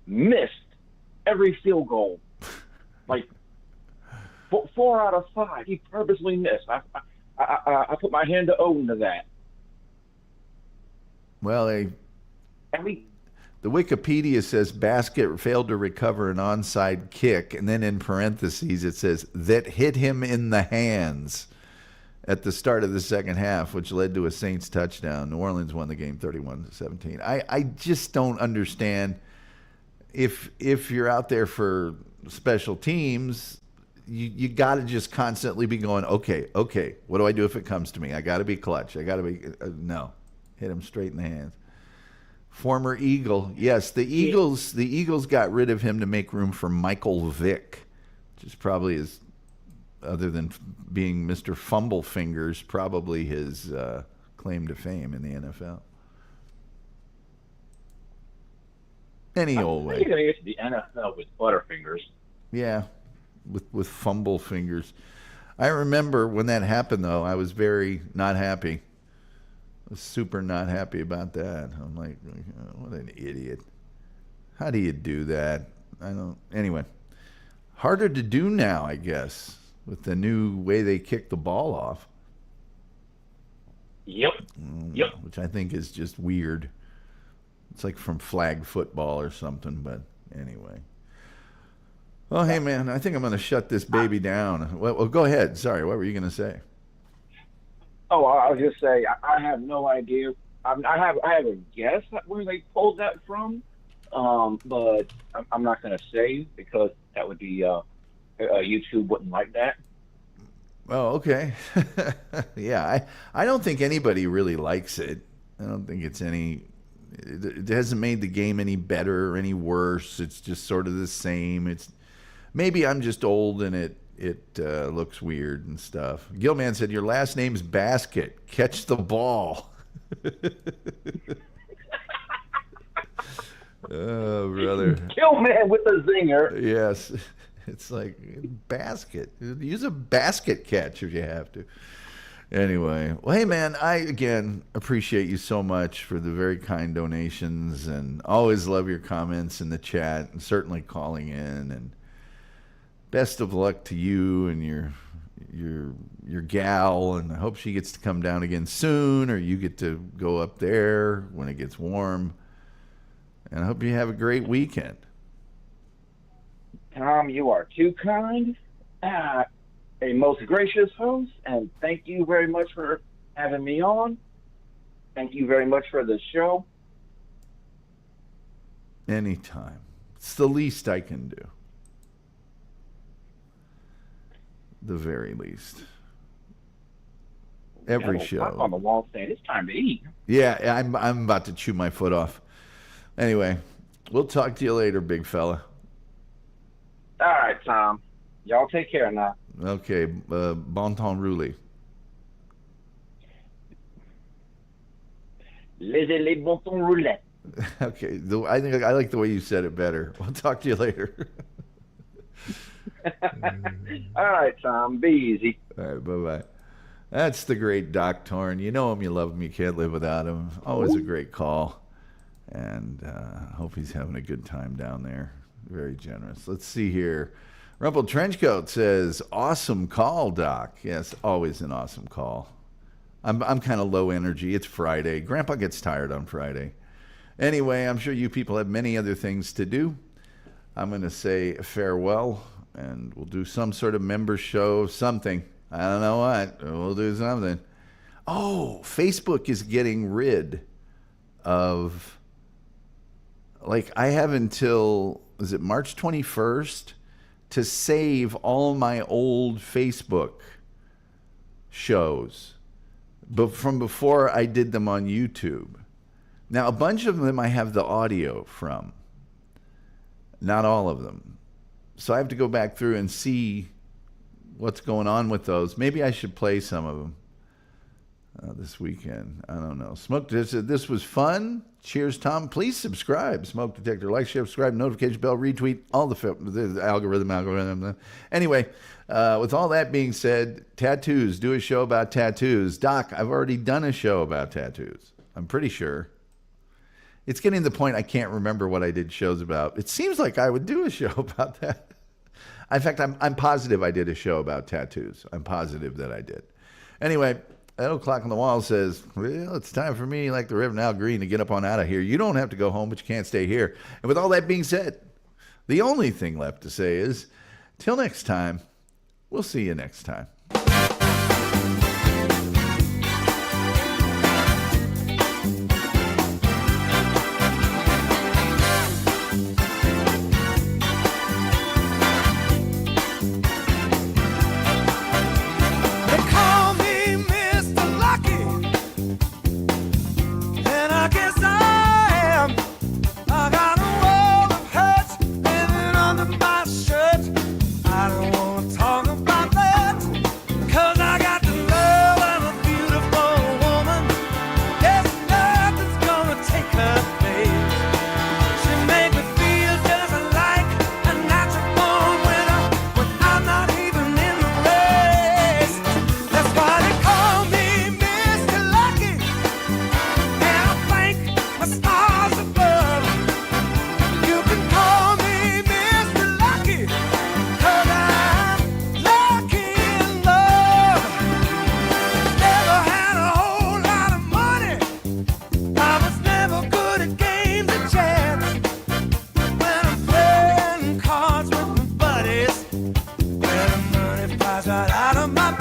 missed every field goal. Like 4 out of 5, he purposely missed. I put my hand to Odin to that. Well, the Wikipedia says Basket failed to recover an onside kick, and then in parentheses it says that hit him in the hands at the start of the second half, which led to a Saints touchdown. New Orleans won the game 31-17. I just don't understand, if you're out there for special teams, you got to just constantly be going, okay, what do I do if it comes to me? I got to be clutch. I got to be no, hit him straight in the hands. Former Eagle, yes, the Eagles got rid of him to make room for Michael Vick, which is probably his, other than being Mr. Fumble Fingers, probably his claim to fame in the NFL. Any old way. You're going to get to the NFL with Butterfingers. Yeah, with Fumble Fingers. I remember when that happened, though, I was very not happy. I was super not happy about that. I'm like, oh, what an idiot. How do you do that? Anyway, harder to do now, I guess, with the new way they kick the ball off. Yep. Which I think is just weird. It's like from flag football or something, but anyway. Well, hey, man, I think I'm going to shut this baby down. Well, go ahead. Sorry, what were you going to say? Oh, I was just saying, I have no idea. I have a guess at where they pulled that from, but I'm not going to say because that would be YouTube wouldn't like that. Oh, okay. Yeah, I don't think anybody really likes it. I don't think it's it hasn't made the game any better or any worse. It's just sort of the same. Maybe I'm just old and it looks weird and stuff. Gilman said, your last name's Basket. Catch the ball. Oh, brother. Gilman with the zinger. Yes. It's like basket. Use a basket catch if you have to. Anyway, well, hey, man, I, again, appreciate you so much for the very kind donations and always love your comments in the chat and certainly calling in. And best of luck to you and your gal, and I hope she gets to come down again soon or you get to go up there when it gets warm. And I hope you have a great weekend. Tom, you are too kind. A most gracious host, and thank you very much for having me on. Thank you very much for the show. Anytime. It's the least I can do. The very least. Every show. I'm on the wall saying it's time to eat. Yeah, I'm about to chew my foot off. Anyway, We'll talk to you later, big fella. All right, Tom. Y'all take care now. Okay, bon temps roulé. Les bons roulette. Okay, I think I like the way you said it better. We'll talk to you later. All right, Tom. Be easy. All right, bye-bye. That's the great Doc Torn. You know him, you love him, you can't live without him. Always a great call. And hope he's having a good time down there. Very generous. Let's see here. Rumpled Trenchcoat says, awesome call, Doc. Yes, always an awesome call. I'm kind of low energy. It's Friday. Grandpa gets tired on Friday. Anyway, I'm sure you people have many other things to do. I'm going to say farewell, and we'll do some sort of member show, something. I don't know what. We'll do something. Oh, Facebook is getting rid of, like, I have until, is it March 21st, to save all my old Facebook shows. But from before I did them on YouTube. Now, a bunch of them I have the audio from. Not all of them. So I have to go back through and see what's going on with those. Maybe I should play some of them this weekend. I don't know. Smoke Detector, this was fun. Cheers, Tom. Please subscribe. Smoke Detector. Like, share, subscribe, notification bell, retweet, all the algorithm. Anyway, with all that being said, tattoos. Do a show about tattoos. Doc, I've already done a show about tattoos. I'm pretty sure. It's getting to the point I can't remember what I did shows about. It seems like I would do a show about that. In fact, I'm positive I did a show about tattoos. I'm positive that I did. Anyway, that old clock on the wall says, well, it's time for me, like the Reverend Al Green, to get up on out of here. You don't have to go home, but you can't stay here. And with all that being said, the only thing left to say is, till next time, we'll see you next time. Right out of my